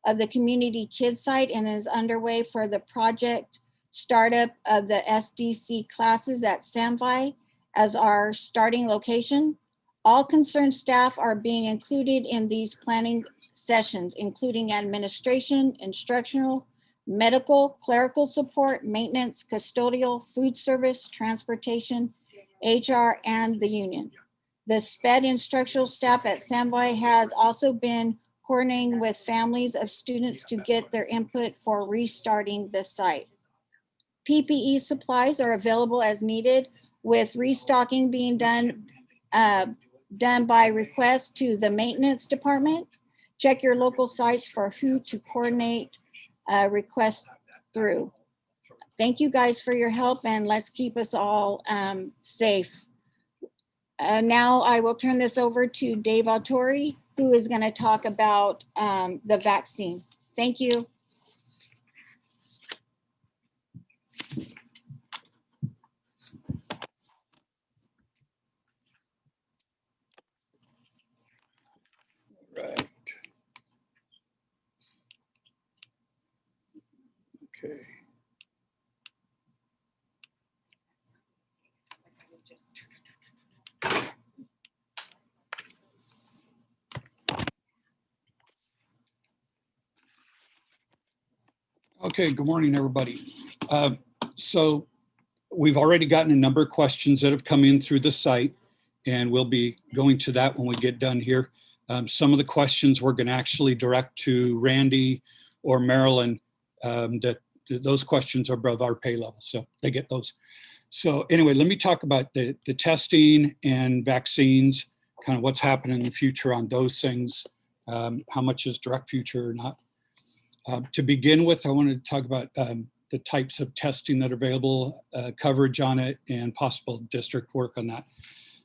of the community kids site and is underway for the project startup of the SDC classes at Sandvi as our starting location. All concerned staff are being included in these planning sessions, including administration, instructional, medical, clerical support, maintenance, custodial, food service, transportation, HR, and the union. The SPED instructional staff at Sandvi has also been coordinating with families of students to get their input for restarting the site. PPE supplies are available as needed, with restocking being done by request to the maintenance department. Check your local sites for who to coordinate requests through. Thank you guys for your help, and let's keep us all safe. Now I will turn this over to Dave Autori, who is going to talk about the vaccine. Thank you. Right. Okay. Okay, good morning, everybody. So we've already gotten a number of questions that have come in through the site. and we'll be going to that when we get done here. Some of the questions we're going to actually direct to Randy or Marilyn. Those questions are above our pay level, so they get those. So anyway, let me talk about the testing and vaccines, kind of what's happening in the future on those things, how much is direct future or not. To begin with, I wanted to talk about the types of testing that are available, coverage on it, and possible district work on that.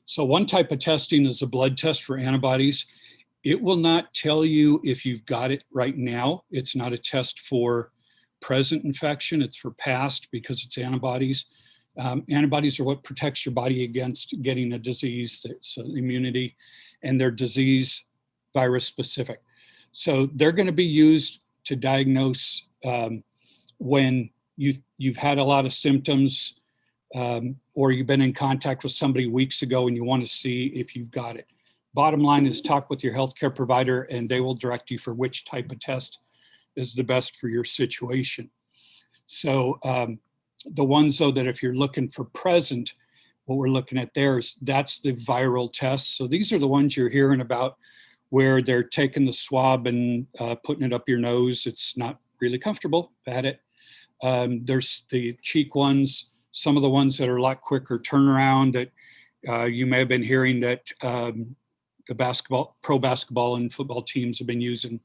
So one type of testing is a blood test for antibodies. It will not tell you if you've got it right now. It's not a test for present infection, it's for past because it's antibodies. Antibodies are what protects your body against getting a disease, so immunity, and they're disease virus specific. So they're going to be used to diagnose when you've had a lot of symptoms or you've been in contact with somebody weeks ago and you want to see if you've got it. Bottom line is talk with your healthcare provider and they will direct you for which type of test is the best for your situation. So the ones though that if you're looking for present, what we're looking at there is that's the viral tests. So these are the ones you're hearing about where they're taking the swab and putting it up your nose. It's not really comfortable. I've had it. There's the cheek ones, some of the ones that are a lot quicker turnaround that you may have been hearing that the pro basketball and football teams have been using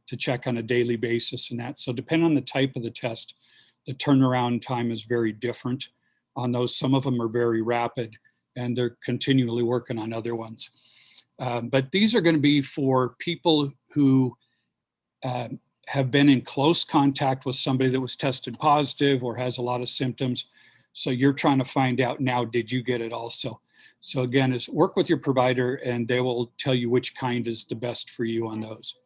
to check on a daily basis and that. So depending on the type of the test, the turnaround time is very different on those. Some of them are very rapid and they're continually working on other ones. But these are going to be for people who have been in close contact with somebody that was tested positive or has a lot of symptoms. So you're trying to find out now, did you get it also? So again, is work with your provider and they will tell you which kind is the best for you on those.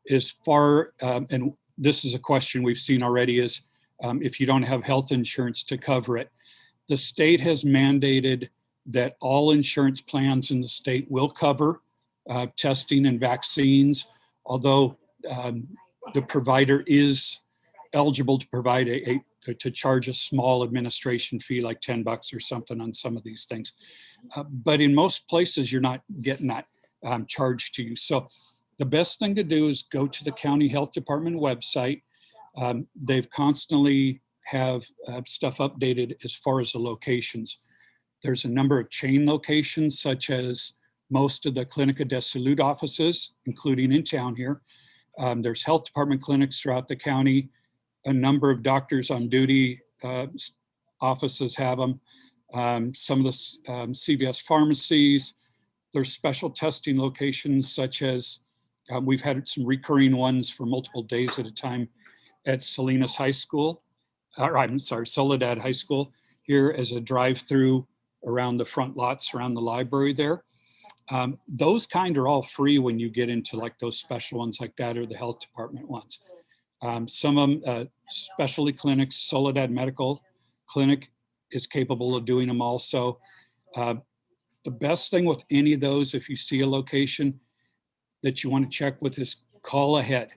As far, and this is a question we've seen already, is if you don't have health insurance to cover it, the state has mandated that all insurance plans in the state will cover testing and vaccines, although the provider is eligible to provide to charge a small administration fee like $10 or something on some of these things. But in most places, you're not getting that charged to you. So the best thing to do is go to the county health department website. They've constantly have stuff updated as far as the locations. There's a number of chain locations, such as most of the Clínica de Salud offices, including in town here. There's health department clinics throughout the county. A number of doctors on duty offices have them. Some of the CVS pharmacies. There's special testing locations, such as we've had some recurring ones for multiple days at a time at Salinas High School, Soledad High School, here as a drive-through around the front lots around the library there. Those kind are all free when you get into like those special ones like that or the health department ones. Some of them, specialty clinics, Soledad Medical Clinic is capable of doing them also. The best thing with any of those, if you see a location that you want to check with, is call ahead.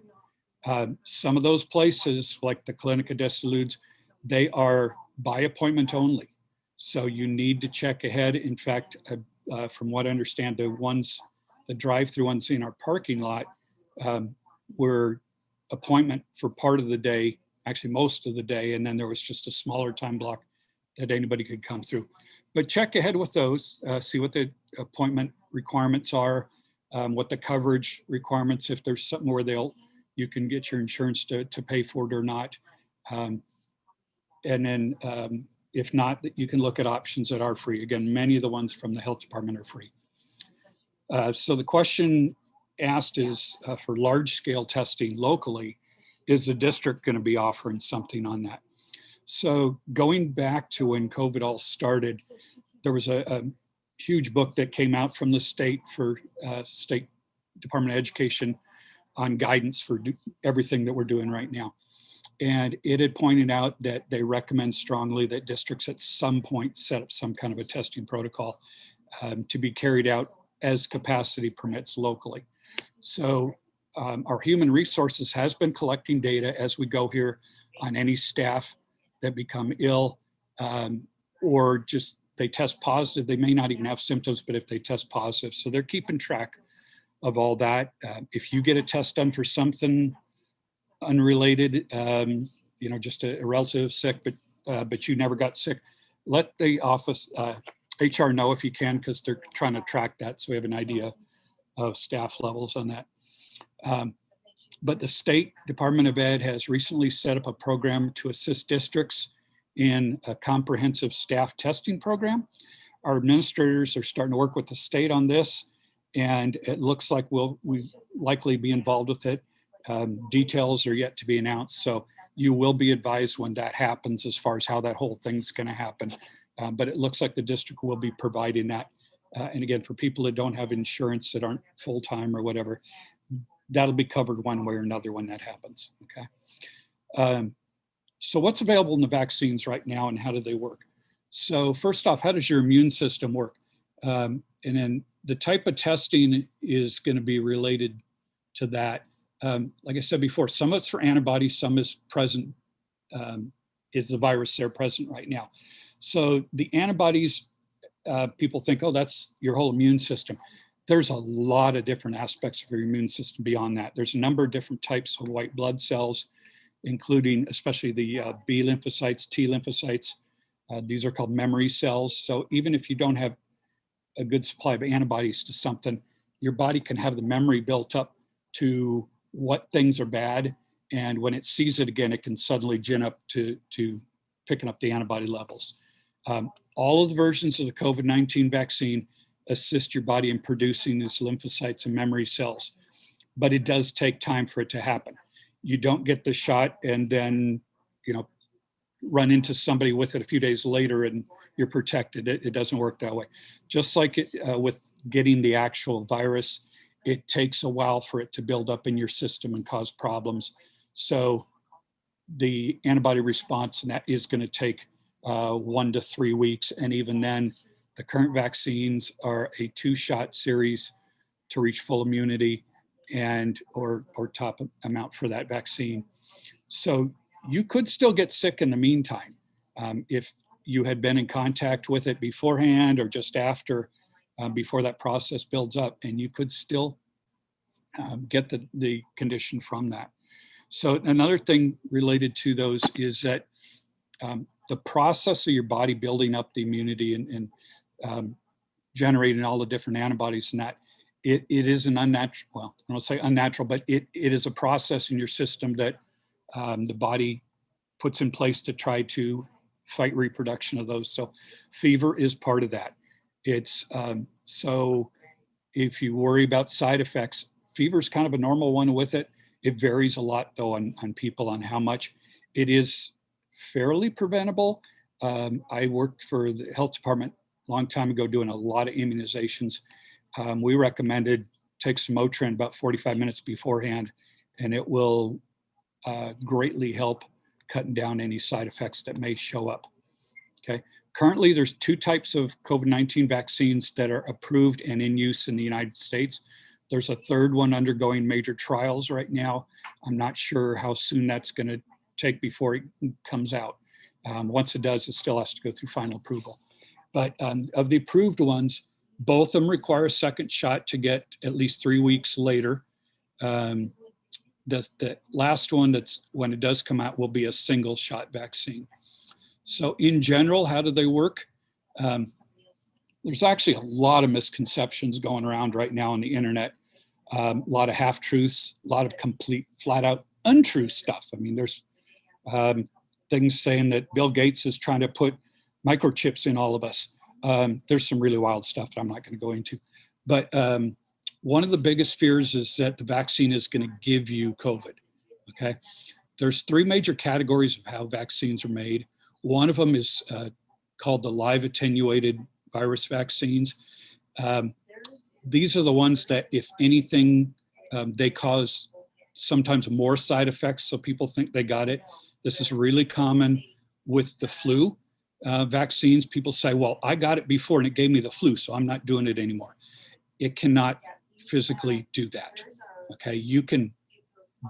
Some of those places, like the Clínica de Salud, they are by appointment only. So you need to check ahead. In fact, from what I understand, the drive-through ones in our parking lot were appointment for part of the day, actually most of the day, and then there was just a smaller time block that anybody could come through. But check ahead with those, see what the appointment requirements are, what the coverage requirements, if there's something where you can get your insurance to pay for it or not. And then if not, you can look at options that are free. Again, many of the ones from the health department are free. So the question asked is for large scale testing locally, is the district going to be offering something on that? So going back to when COVID all started, there was a huge book that came out from the state for State Department of Education on guidance for everything that we're doing right now. And it had pointed out that they recommend strongly that districts at some point set up some kind of a testing protocol to be carried out as capacity permits locally. So our human resources has been collecting data as we go here on any staff that become ill or just they test positive, they may not even have symptoms, but if they test positive, so they're keeping track of all that. If you get a test done for something unrelated, just a relative sick, but you never got sick, let the office, HR know if you can, because they're trying to track that. So we have an idea of staff levels on that. But the State Department of Ed has recently set up a program to assist districts in a comprehensive staff testing program. Our administrators are starting to work with the state on this, and it looks like we likely be involved with it. Details are yet to be announced, so you will be advised when that happens as far as how that whole thing's going to happen. But it looks like the district will be providing that. And again, for people that don't have insurance, that aren't full-time or whatever, that'll be covered one way or another when that happens, okay? So what's available in the vaccines right now and how do they work? So first off, how does your immune system work? And then the type of testing is going to be related to that. Like I said before, some of it's for antibodies, some is present, is the virus there present right now. So the antibodies, people think, oh, that's your whole immune system. There's a lot of different aspects of your immune system beyond that. There's a number of different types of white blood cells, including especially the B lymphocytes, T lymphocytes. These are called memory cells. So even if you don't have a good supply of antibodies to something, your body can have the memory built up to what things are bad. And when it sees it again, it can suddenly gin up to picking up the antibody levels. All of the versions of the COVID-19 vaccine assist your body in producing these lymphocytes and memory cells, but it does take time for it to happen. You don't get the shot and then, run into somebody with it a few days later and you're protected. It doesn't work that way. Just like with getting the actual virus, it takes a while for it to build up in your system and cause problems. So the antibody response, and that is going to take 1 to 3 weeks. And even then, the current vaccines are a 2-shot series to reach full immunity and or top amount for that vaccine. So you could still get sick in the meantime if you had been in contact with it beforehand or just after, before that process builds up, and you could still get the condition from that. So another thing related to those is that the process of your body building up the immunity and generating all the different antibodies and that, it is an unnatural, well, I don't say unnatural, but it is a process in your system that the body puts in place to try to fight reproduction of those. So fever is part of that. It's so if you worry about side effects, fever is kind of a normal one with it. It varies a lot though on people on how much. It is fairly preventable. I worked for the health department a long time ago doing a lot of immunizations. We recommended take some Motrin about 45 minutes beforehand, and it will greatly help cutting down any side effects that may show up. Okay. Currently, there's 2 types of COVID-19 vaccines that are approved and in use in the United States. There's a third one undergoing major trials right now. I'm not sure how soon that's going to take before it comes out. Once it does, it still has to go through final approval. But of the approved ones, both of them require a second shot to get at least 3 weeks later. The last one, that's when it does come out, will be a single shot vaccine. So in general, how do they work? There's actually a lot of misconceptions going around right now on the internet. A lot of half-truths, a lot of complete, flat-out untrue stuff. I mean, there's things saying that Bill Gates is trying to put microchips in all of us. There's some really wild stuff that I'm not going to go into. But one of the biggest fears is that the vaccine is going to give you COVID, okay? There's 3 major categories of how vaccines are made. One of them is called the live attenuated virus vaccines. These are the ones that, if anything, they cause sometimes more side effects, so people think they got it. This is really common with the flu vaccines. People say, well, I got it before and it gave me the flu, so I'm not doing it anymore. It cannot physically do that, okay? You can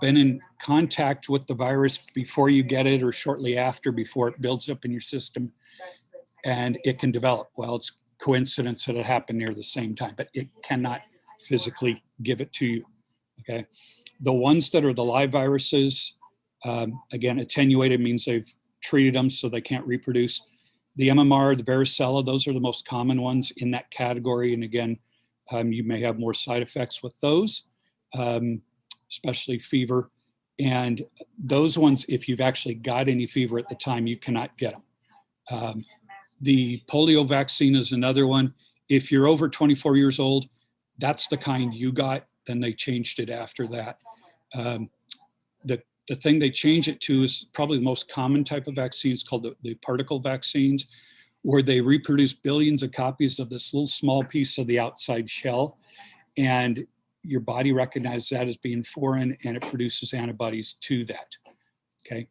been in contact with the virus before you get it or shortly after, before it builds up in your system. and it can develop. Well, it's coincidence that it happened near the same time, but it cannot physically give it to you, okay? The ones that are the live viruses, again, attenuated means they've treated them so they can't reproduce. The MMR, the varicella, those are the most common ones in that category. And again, you may have more side effects with those, especially fever. And those ones, if you've actually got any fever at the time, you cannot get them. The polio vaccine is another one. If you're over 24 years old, that's the kind you got. Then they changed it after that. The thing they change it to is probably the most common type of vaccines called the particle vaccines, where they reproduce billions of copies of this little small piece of the outside shell. And your body recognizes that as being foreign and it produces antibodies to that, okay?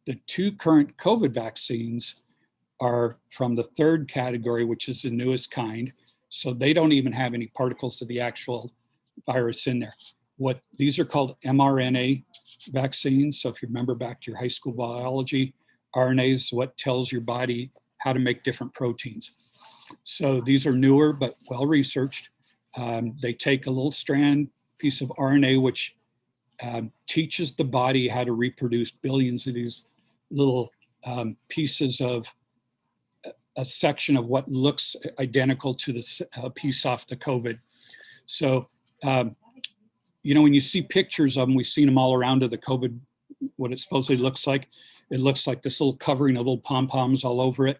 The two current COVID vaccines are from the third category, which is the newest kind. So they don't even have any particles of the actual virus in there. What these are called mRNA vaccines. So if you remember back to your high school biology, RNA is what tells your body how to make different proteins. So these are newer, but well-researched. They take a little strand piece of RNA, which teaches the body how to reproduce billions of these little pieces of a section of what looks identical to the piece off the COVID. So, you know, when you see pictures of them, we've seen them all around of the COVID, what it supposedly looks like. It looks like this little covering of little pom-poms all over it.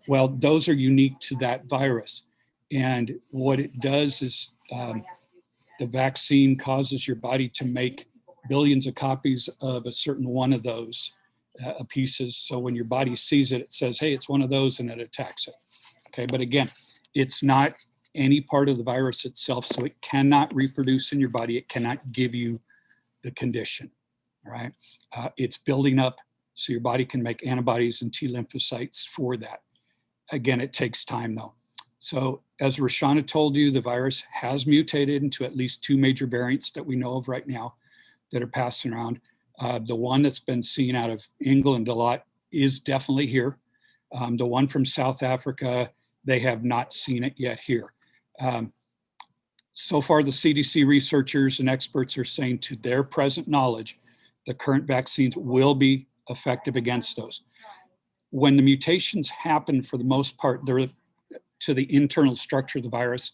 Well, those are unique to that virus. And what it does is the vaccine causes your body to make billions of copies of a certain one of those pieces. So when your body sees it, it says, hey, it's one of those, and it attacks it. Okay, but again, it's not any part of the virus itself, so it cannot reproduce in your body. It cannot give you the condition, all right? It's building up so your body can make antibodies and T lymphocytes for that. Again, it takes time though. So as Rashana told you, the virus has mutated into at least 2 major variants that we know of right now that are passing around. The one that's been seen out of England a lot is definitely here. The one from South Africa, they have not seen it yet here. So far, the CDC researchers and experts are saying, to their present knowledge, the current vaccines will be effective against those. When the mutations happen, for the most part, they're to the internal structure of the virus,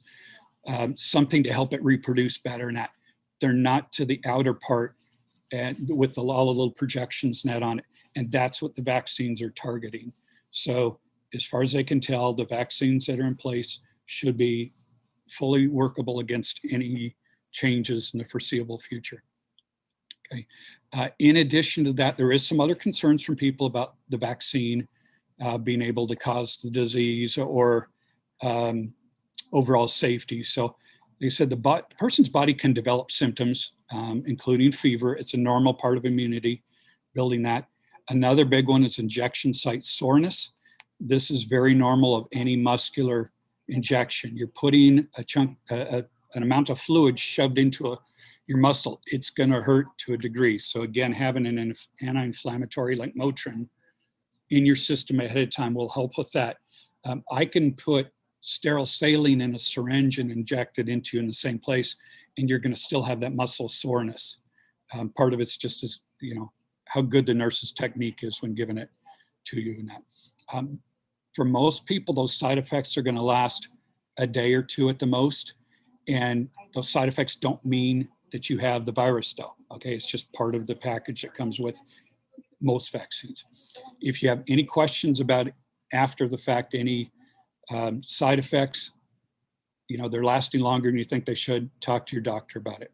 something to help it reproduce better and that. They're not to the outer part and with all the little projections net on it. And that's what the vaccines are targeting. So as far as they can tell, the vaccines that are in place should be fully workable against any changes in the foreseeable future. Okay. In addition to that, there is some other concerns from people about the vaccine being able to cause the disease or overall safety. So they said the person's body can develop symptoms, including fever. It's a normal part of immunity, building that. Another big one is injection site soreness. This is very normal of any muscular injection. You're putting a chunk, an amount of fluid shoved into your muscle. It's going to hurt to a degree. So again, having an anti-inflammatory like Motrin in your system ahead of time will help with that. I can put sterile saline in a syringe and inject it into you in the same place, and you're going to still have that muscle soreness. Part of it's just as, you know, how good the nurse's technique is when giving it to you and that. For most people, those side effects are going to last a day or two at the most. And those side effects don't mean that you have the virus though, okay? It's just part of the package that comes with most vaccines. If you have any questions about after the fact, any side effects, you know, they're lasting longer than you think they should, talk to your doctor about it,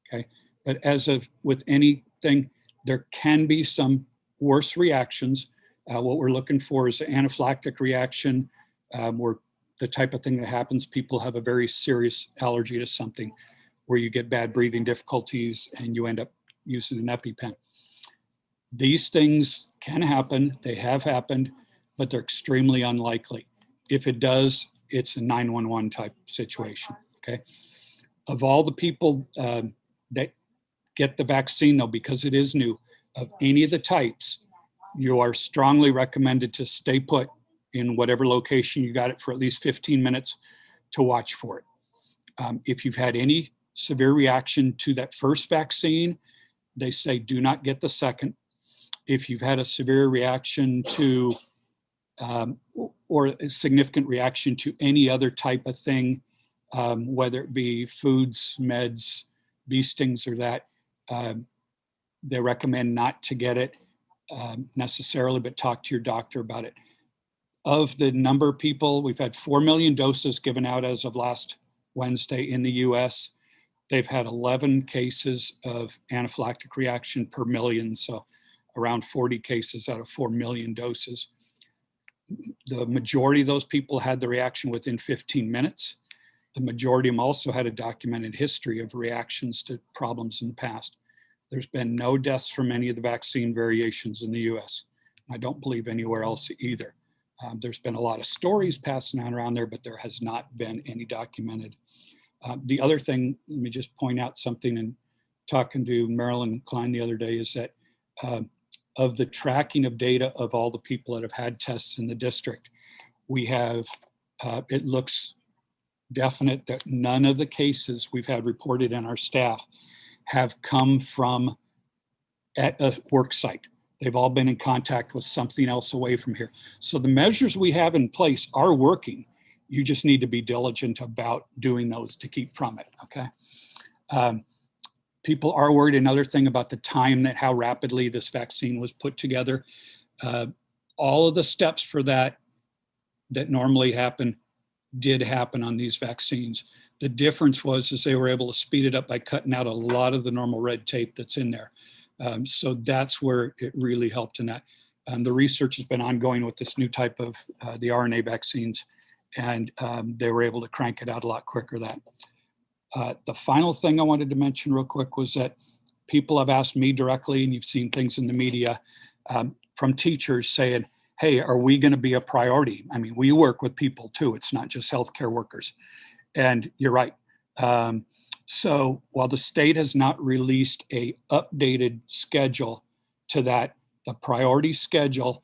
okay? But as of with anything, there can be some worse reactions. What we're looking for is an anaphylactic reaction, where the type of thing that happens, people have a very serious allergy to something, where you get bad breathing difficulties and you end up using an EpiPen. These things can happen, they have happened, but they're extremely unlikely. If it does, it's a 911 type situation, okay? Of all the people that get the vaccine though, because it is new, of any of the types, you are strongly recommended to stay put in whatever location you got it for at least 15 minutes to watch for it. If you've had any severe reaction to that first vaccine, they say do not get the second. If you've had a severe reaction to or a significant reaction to any other type of thing, whether it be foods, meds, bee stings or that, they recommend not to get it necessarily, but talk to your doctor about it. Of the number of people, we've had 4 million doses given out as of last Wednesday in the US. They've had 11 cases of anaphylactic reaction per million, so around 40 cases out of 4 million doses. The majority of those people had the reaction within 15 minutes. The majority of them also had a documented history of reactions to problems in the past. There's been no deaths from any of the vaccine variations in the US. I don't believe anywhere else either. There's been a lot of stories passing on around there, but there has not been any documented. The other thing, let me just point out something, and talking to Marilyn Klein the other day, is that of the tracking of data of all the people that have had tests in the district, we have, it looks definite that none of the cases we've had reported in our staff have come from at a work site. They've all been in contact with something else away from here. So the measures we have in place are working. You just need to be diligent about doing those to keep from it, okay? People are worried, another thing, about the time, that how rapidly this vaccine was put together. All of the steps for that normally happen did happen on these vaccines. The difference was they were able to speed it up by cutting out a lot of the normal red tape that's in there. So that's where it really helped in that. The research has been ongoing with this new type of the RNA vaccines, and they were able to crank it out a lot quicker. The final thing I wanted to mention real quick was that people have asked me directly, and you've seen things in the media from teachers saying, hey, are we going to be a priority? I mean, we work with people too. It's not just healthcare workers. And you're right. So while the state has not released a updated schedule to that, the priority schedule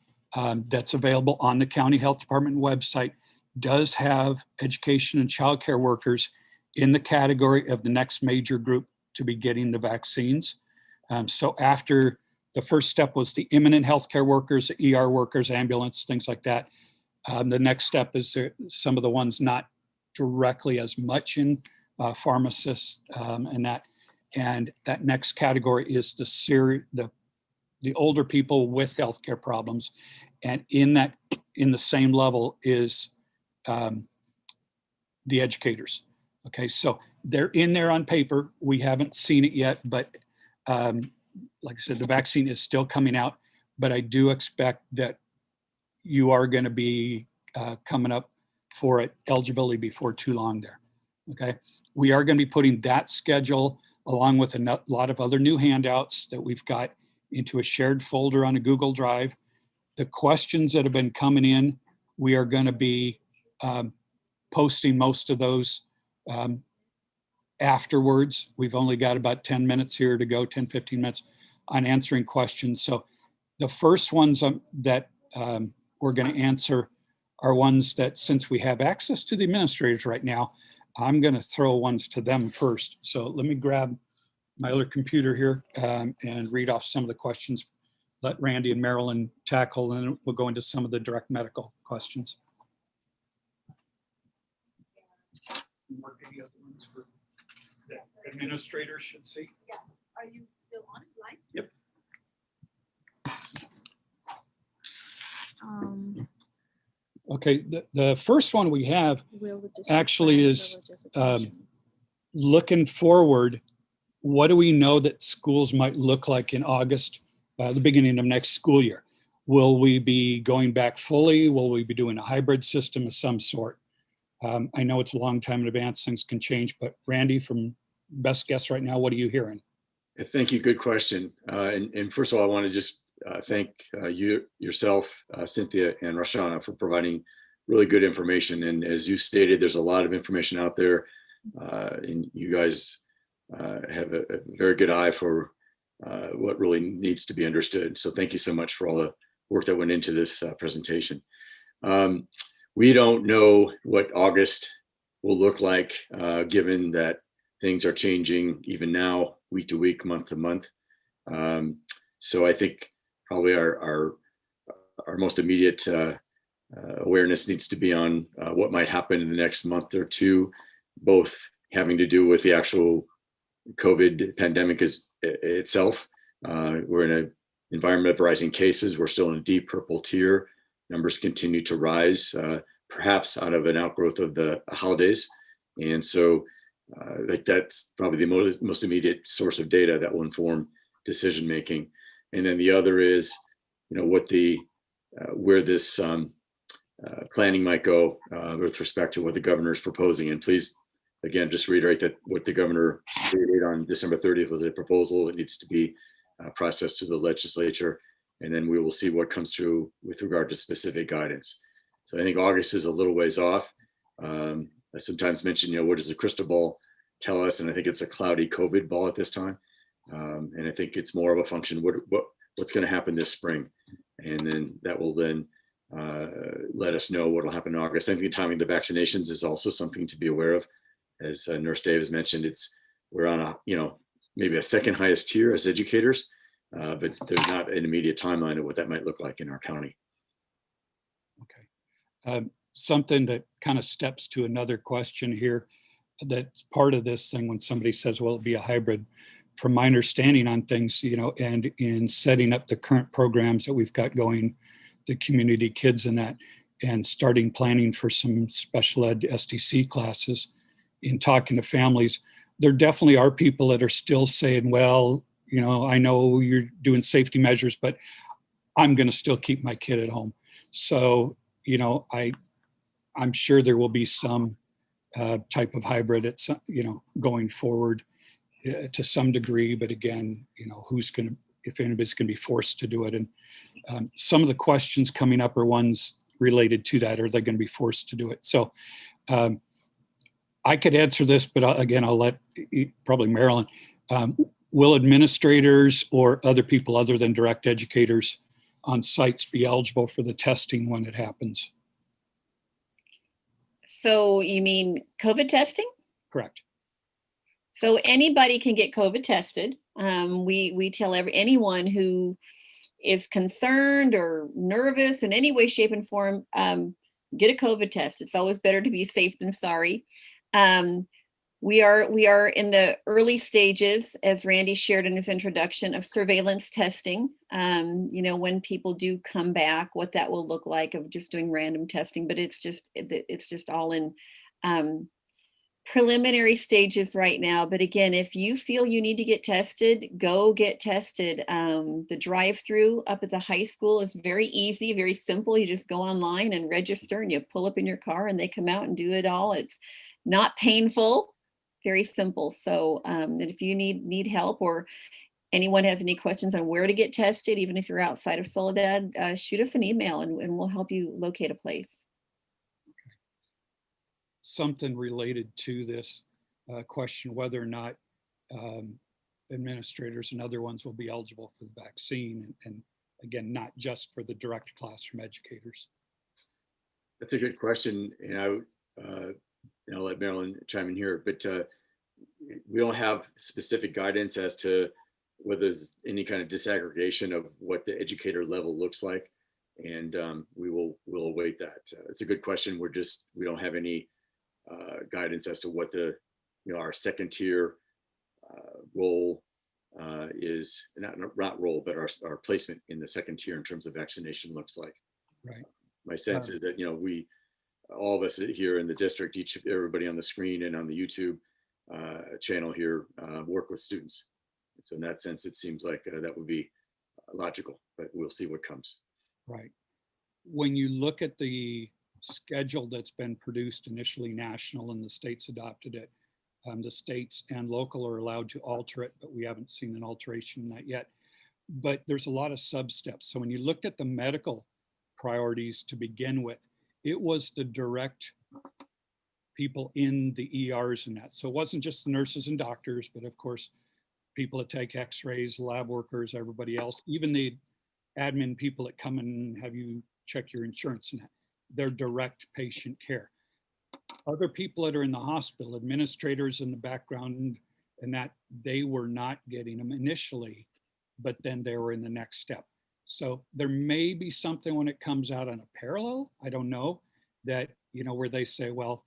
that's available on the county health department website does have education and childcare workers in the category of the next major group to be getting the vaccines. So after the first step was the imminent healthcare workers, the ER workers, ambulance, things like that. The next step is some of the ones not directly as much in pharmacists and that. And that next category is the older people with healthcare problems. And in the same level is the educators. Okay, so they're in there on paper. We haven't seen it yet, but like I said, the vaccine is still coming out, but I do expect that you are going to be coming up for it, eligibility before too long there. Okay, we are going to be putting that schedule along with a lot of other new handouts that we've got into a shared folder on a Google Drive. The questions that have been coming in, we are going to be posting most of those afterwards. We've only got about 10 minutes here to go, 10, 15 minutes on answering questions. So the first ones that we're going to answer are ones that, since we have access to the administrators right now, I'm going to throw ones to them first. So let me grab my other computer here and read off some of the questions. Let Randy and Marilyn tackle, and then we'll go into some of the direct medical questions. Any other ones for the administrators should see? Yeah. Are you still on line? Yep. Okay, the first one we have actually is looking forward. What do we know that schools might look like in August, the beginning of next school year? Will we be going back fully? Will we be doing a hybrid system of some sort? I know it's a long time in advance, things can change, but Randy, from best guess right now, what are you hearing? Thank you, good question. And first of all, I want to just thank yourself, Cynthia and Roshana, for providing really good information. And as you stated, there's a lot of information out there, and you guys have a very good eye for what really needs to be understood. So thank you so much for all the work that went into this presentation. We don't know what August will look like, given that things are changing even now, week to week, month to month. So I think probably our most immediate awareness needs to be on what might happen in the next month or two, both having to do with the actual COVID pandemic itself. We're in an environment of rising cases. We're still in a deep purple tier. Numbers continue to rise, perhaps out of an outgrowth of the holidays. And so like that's probably the most immediate source of data that will inform decision making. And then the other is, what the where this planning might go with respect to what the governor is proposing. And please, again, just reiterate that what the governor stated on December 30th was a proposal. It needs to be processed through the legislature, and then we will see what comes through with regard to specific guidance. So I think August is a little ways off. I sometimes mention, what does the crystal ball tell us? And I think it's a cloudy COVID ball at this time. And I think it's more of a function, what's going to happen this spring? And then that will then let us know what will happen in August. I think the timing of the vaccinations is also something to be aware of. As Nurse Dave has mentioned, we're on a, maybe a second highest tier as educators, but there's not an immediate timeline of what that might look like in our county. Okay. Something that kind of steps to another question here, that's part of this thing when somebody says, well, it'll be a hybrid. From my understanding on things, and in setting up the current programs that we've got going, the community kids and that, and starting planning for some special ed SDC classes, in talking to families, there definitely are people that are still saying, well, I know you're doing safety measures, but I'm going to still keep my kid at home. So, I'm sure there will be some type of hybrid at some, going forward to some degree, but again, if anybody's going to be forced to do it. And some of the questions coming up are ones related to that. Are they going to be forced to do it? So I could answer this, but again, I'll let probably Marilyn. Will administrators or other people other than direct educators on sites be eligible for the testing when it happens? So you mean COVID testing? Correct. So anybody can get COVID tested. We tell anyone who is concerned or nervous in any way, shape, and form, get a COVID test. It's always better to be safe than sorry. We are in the early stages, as Randy shared in his introduction, of surveillance testing. When people do come back, what that will look like of just doing random testing, but it's just all in preliminary stages right now. But again, if you feel you need to get tested, go get tested. The drive-through up at the high school is very easy, very simple. You just go online and register, and you pull up in your car and they come out and do it all. It's not painful, very simple. So and if you need help, or anyone has any questions on where to get tested, even if you're outside of Soledad, shoot us an email and we'll help you locate a place. Something related to this question, whether or not administrators and other ones will be eligible for the vaccine, and again, not just for the direct classroom educators. That's a good question, and I'll let Marilyn chime in here, but we don't have specific guidance as to whether there's any kind of disaggregation of what the educator level looks like, and we'll await that. It's a good question. We don't have any guidance as to what our second tier role is, not role, but our placement in the second tier in terms of vaccination looks like. Right. My sense is that all of us here in the district, everybody on the screen and on the YouTube channel here, work with students. And so in that sense, it seems like that would be logical, but we'll see what comes. Right. When you look at the schedule that's been produced initially national and the states adopted it, the states and local are allowed to alter it, but we haven't seen an alteration in that yet. But there's a lot of sub-steps. So when you looked at the medical priorities to begin with, it was the direct people in the ERs and that. So it wasn't just the nurses and doctors, but of course, people that take x-rays, lab workers, everybody else, even the admin people that come and have you check your insurance and that. their direct patient care. Other people that are in the hospital, administrators in the background, and that they were not getting them initially, but then they were in the next step. So there may be something when it comes out on a parallel, I don't know, that, you know, where they say, well,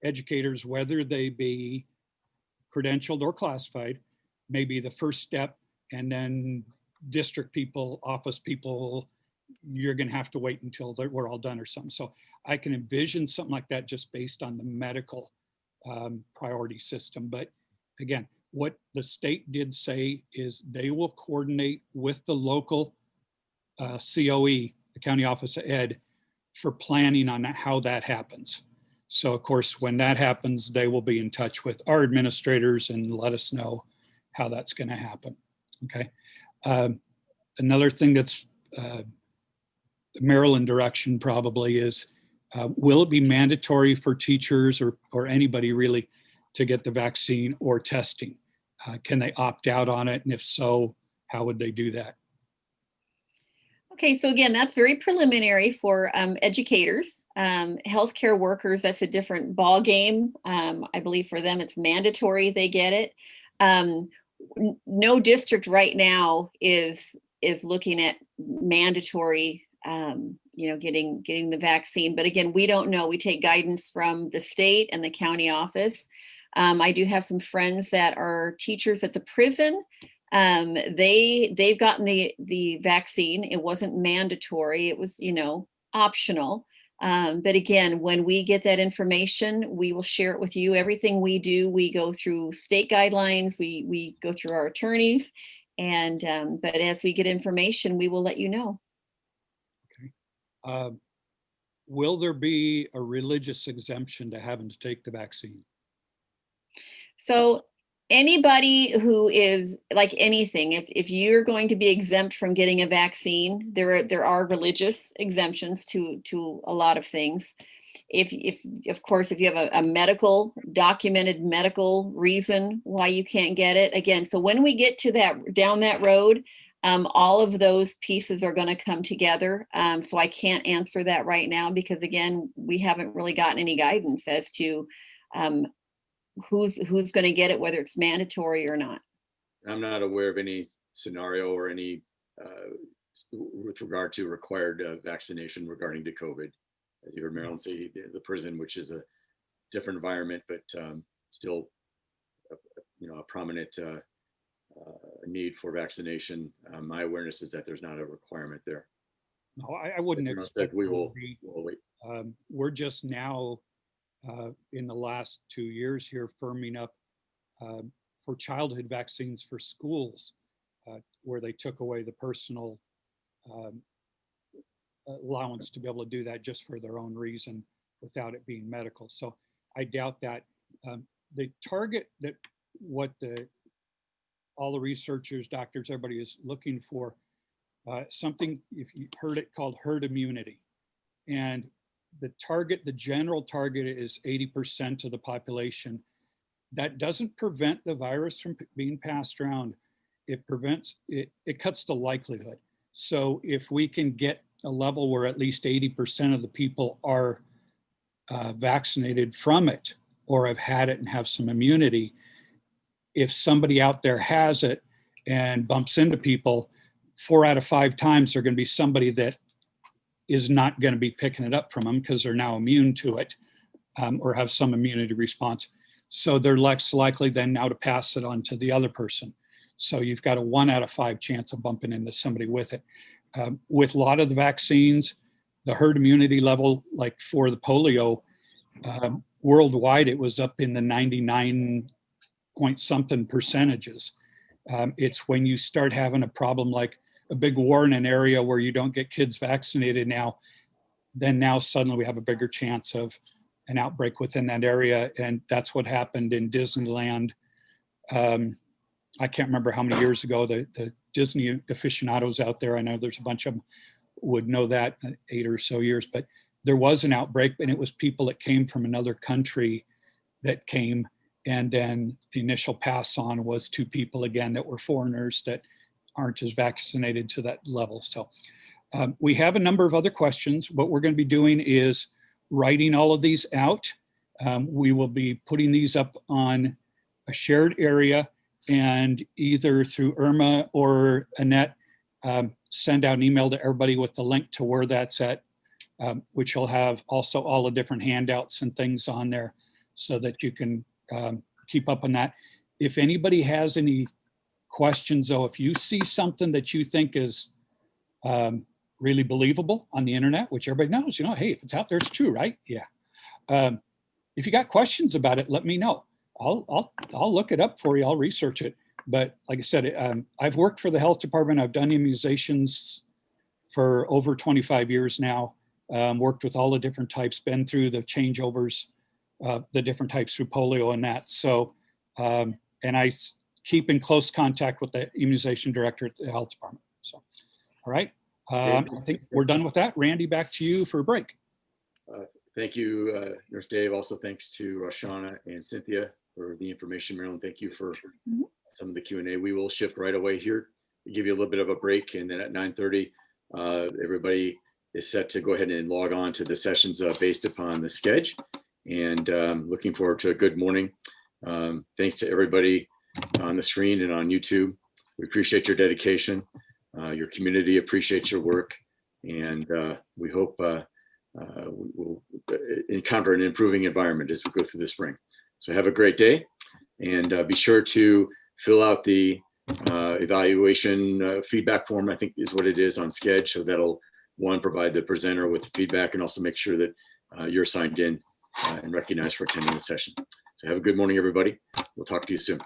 educators, whether they be credentialed or classified, may be the first step, and then district people, office people, you're going to have to wait until we're all done or something. So I can envision something like that just based on the medical priority system. But again, what the state did say is they will coordinate with the local COE, the County Office of Ed, for planning on how that happens. So of course, when that happens, they will be in touch with our administrators and let us know how that's going to happen. Okay. Another thing that's Maryland direction probably is, will it be mandatory for teachers or anybody really to get the vaccine or testing? Can they opt out on it? And if so, how would they do that? Okay, so again, that's very preliminary for educators. Healthcare workers, that's a different ball game. I believe for them, it's mandatory they get it. No district right now is looking at mandatory, getting the vaccine. But again, we don't know. We take guidance from the state and the county office. I do have some friends that are teachers at the prison. They've gotten the vaccine. It wasn't mandatory. It was, optional. But again, when we get that information, we will share it with you. Everything we do, we go through state guidelines. We go through our attorneys, and but as we get information, we will let you know. Okay. Will there be a religious exemption to having to take the vaccine? So anybody who is like anything, if you're going to be exempt from getting a vaccine, there are religious exemptions to a lot of things. If of course, if you have a documented medical reason why you can't get it, again, so when we get to down that road, all of those pieces are going to come together. So I can't answer that right now because again, we haven't really gotten any guidance as to who's going to get it, whether it's mandatory or not. I'm not aware of any scenario or any with regard to required vaccination regarding to COVID. As you heard Marilyn say, the prison, which is a different environment, but still, a prominent need for vaccination. My awareness is that there's not a requirement there. No, I wouldn't expect we will wait. We're just now in the last 2 years here firming up for childhood vaccines for schools, where they took away the personal allowance to be able to do that just for their own reason without it being medical. So I doubt that. The target that all the researchers, doctors, everybody is looking for, something, if you heard it, called herd immunity. And the general target is 80% of the population. That doesn't prevent the virus from being passed around. It cuts the likelihood. So if we can get a level where at least 80% of the people are vaccinated from it or have had it and have some immunity, if somebody out there has it and bumps into people, 4 out of 5 times they're going to be somebody that is not going to be picking it up from them because they're now immune to it or have some immunity response. So they're less likely then now to pass it on to the other person. So you've got a 1 out of 5 chance of bumping into somebody with it. With a lot of the vaccines, the herd immunity level, like for the polio, worldwide, it was up in the 99 point something percentages. It's when you start having a problem like a big war in an area where you don't get kids vaccinated now, then now suddenly we have a bigger chance of an outbreak within that area. And that's what happened in Disneyland. I can't remember how many years ago, the Disney aficionados out there, I know there's a bunch of them would know that, 8 or so years, but there was an outbreak and it was people that came from another country that came. And then the initial pass on was to people again that were foreigners that aren't as vaccinated to that level. So We have a number of other questions. What we're going to be doing is writing all of these out. We will be putting these up on a shared area, and either through Irma or Annette, send out an email to everybody with the link to where that's at, which will have also all the different handouts and things on there so that you can keep up on that. If anybody has any questions, though, if you see something that you think is really believable on the internet, which everybody knows, hey, if it's out there, it's true, right? Yeah. If you got questions about it, let me know. I'll look it up for you. I'll research it. But like I said, I've worked for the health department. I've done immunizations for over 25 years now. Worked with all the different types, been through the changeovers, the different types through polio and that. So, and I keep in close contact with the immunization director at the health department. So, all right. I think we're done with that. Randy, back to you for a break. Thank you, Nurse Dave. Also, thanks to Roshana and Cynthia for the information. Marilyn, thank you for some of the Q&A. We will shift right away here to give you a little bit of a break. And then at 9:30, everybody is set to go ahead and log on to the sessions based upon the schedule. And looking forward to a good morning. Thanks to everybody on the screen and on YouTube. We appreciate your dedication. Your community appreciates your work. And we hope we'll encounter an improving environment as we go through the spring. So have a great day, and be sure to fill out the evaluation feedback form, I think is what it is on Sked. So that'll, one, provide the presenter with feedback, and also make sure that you're signed in and recognized for attending the session. So have a good morning, everybody. We'll talk to you soon.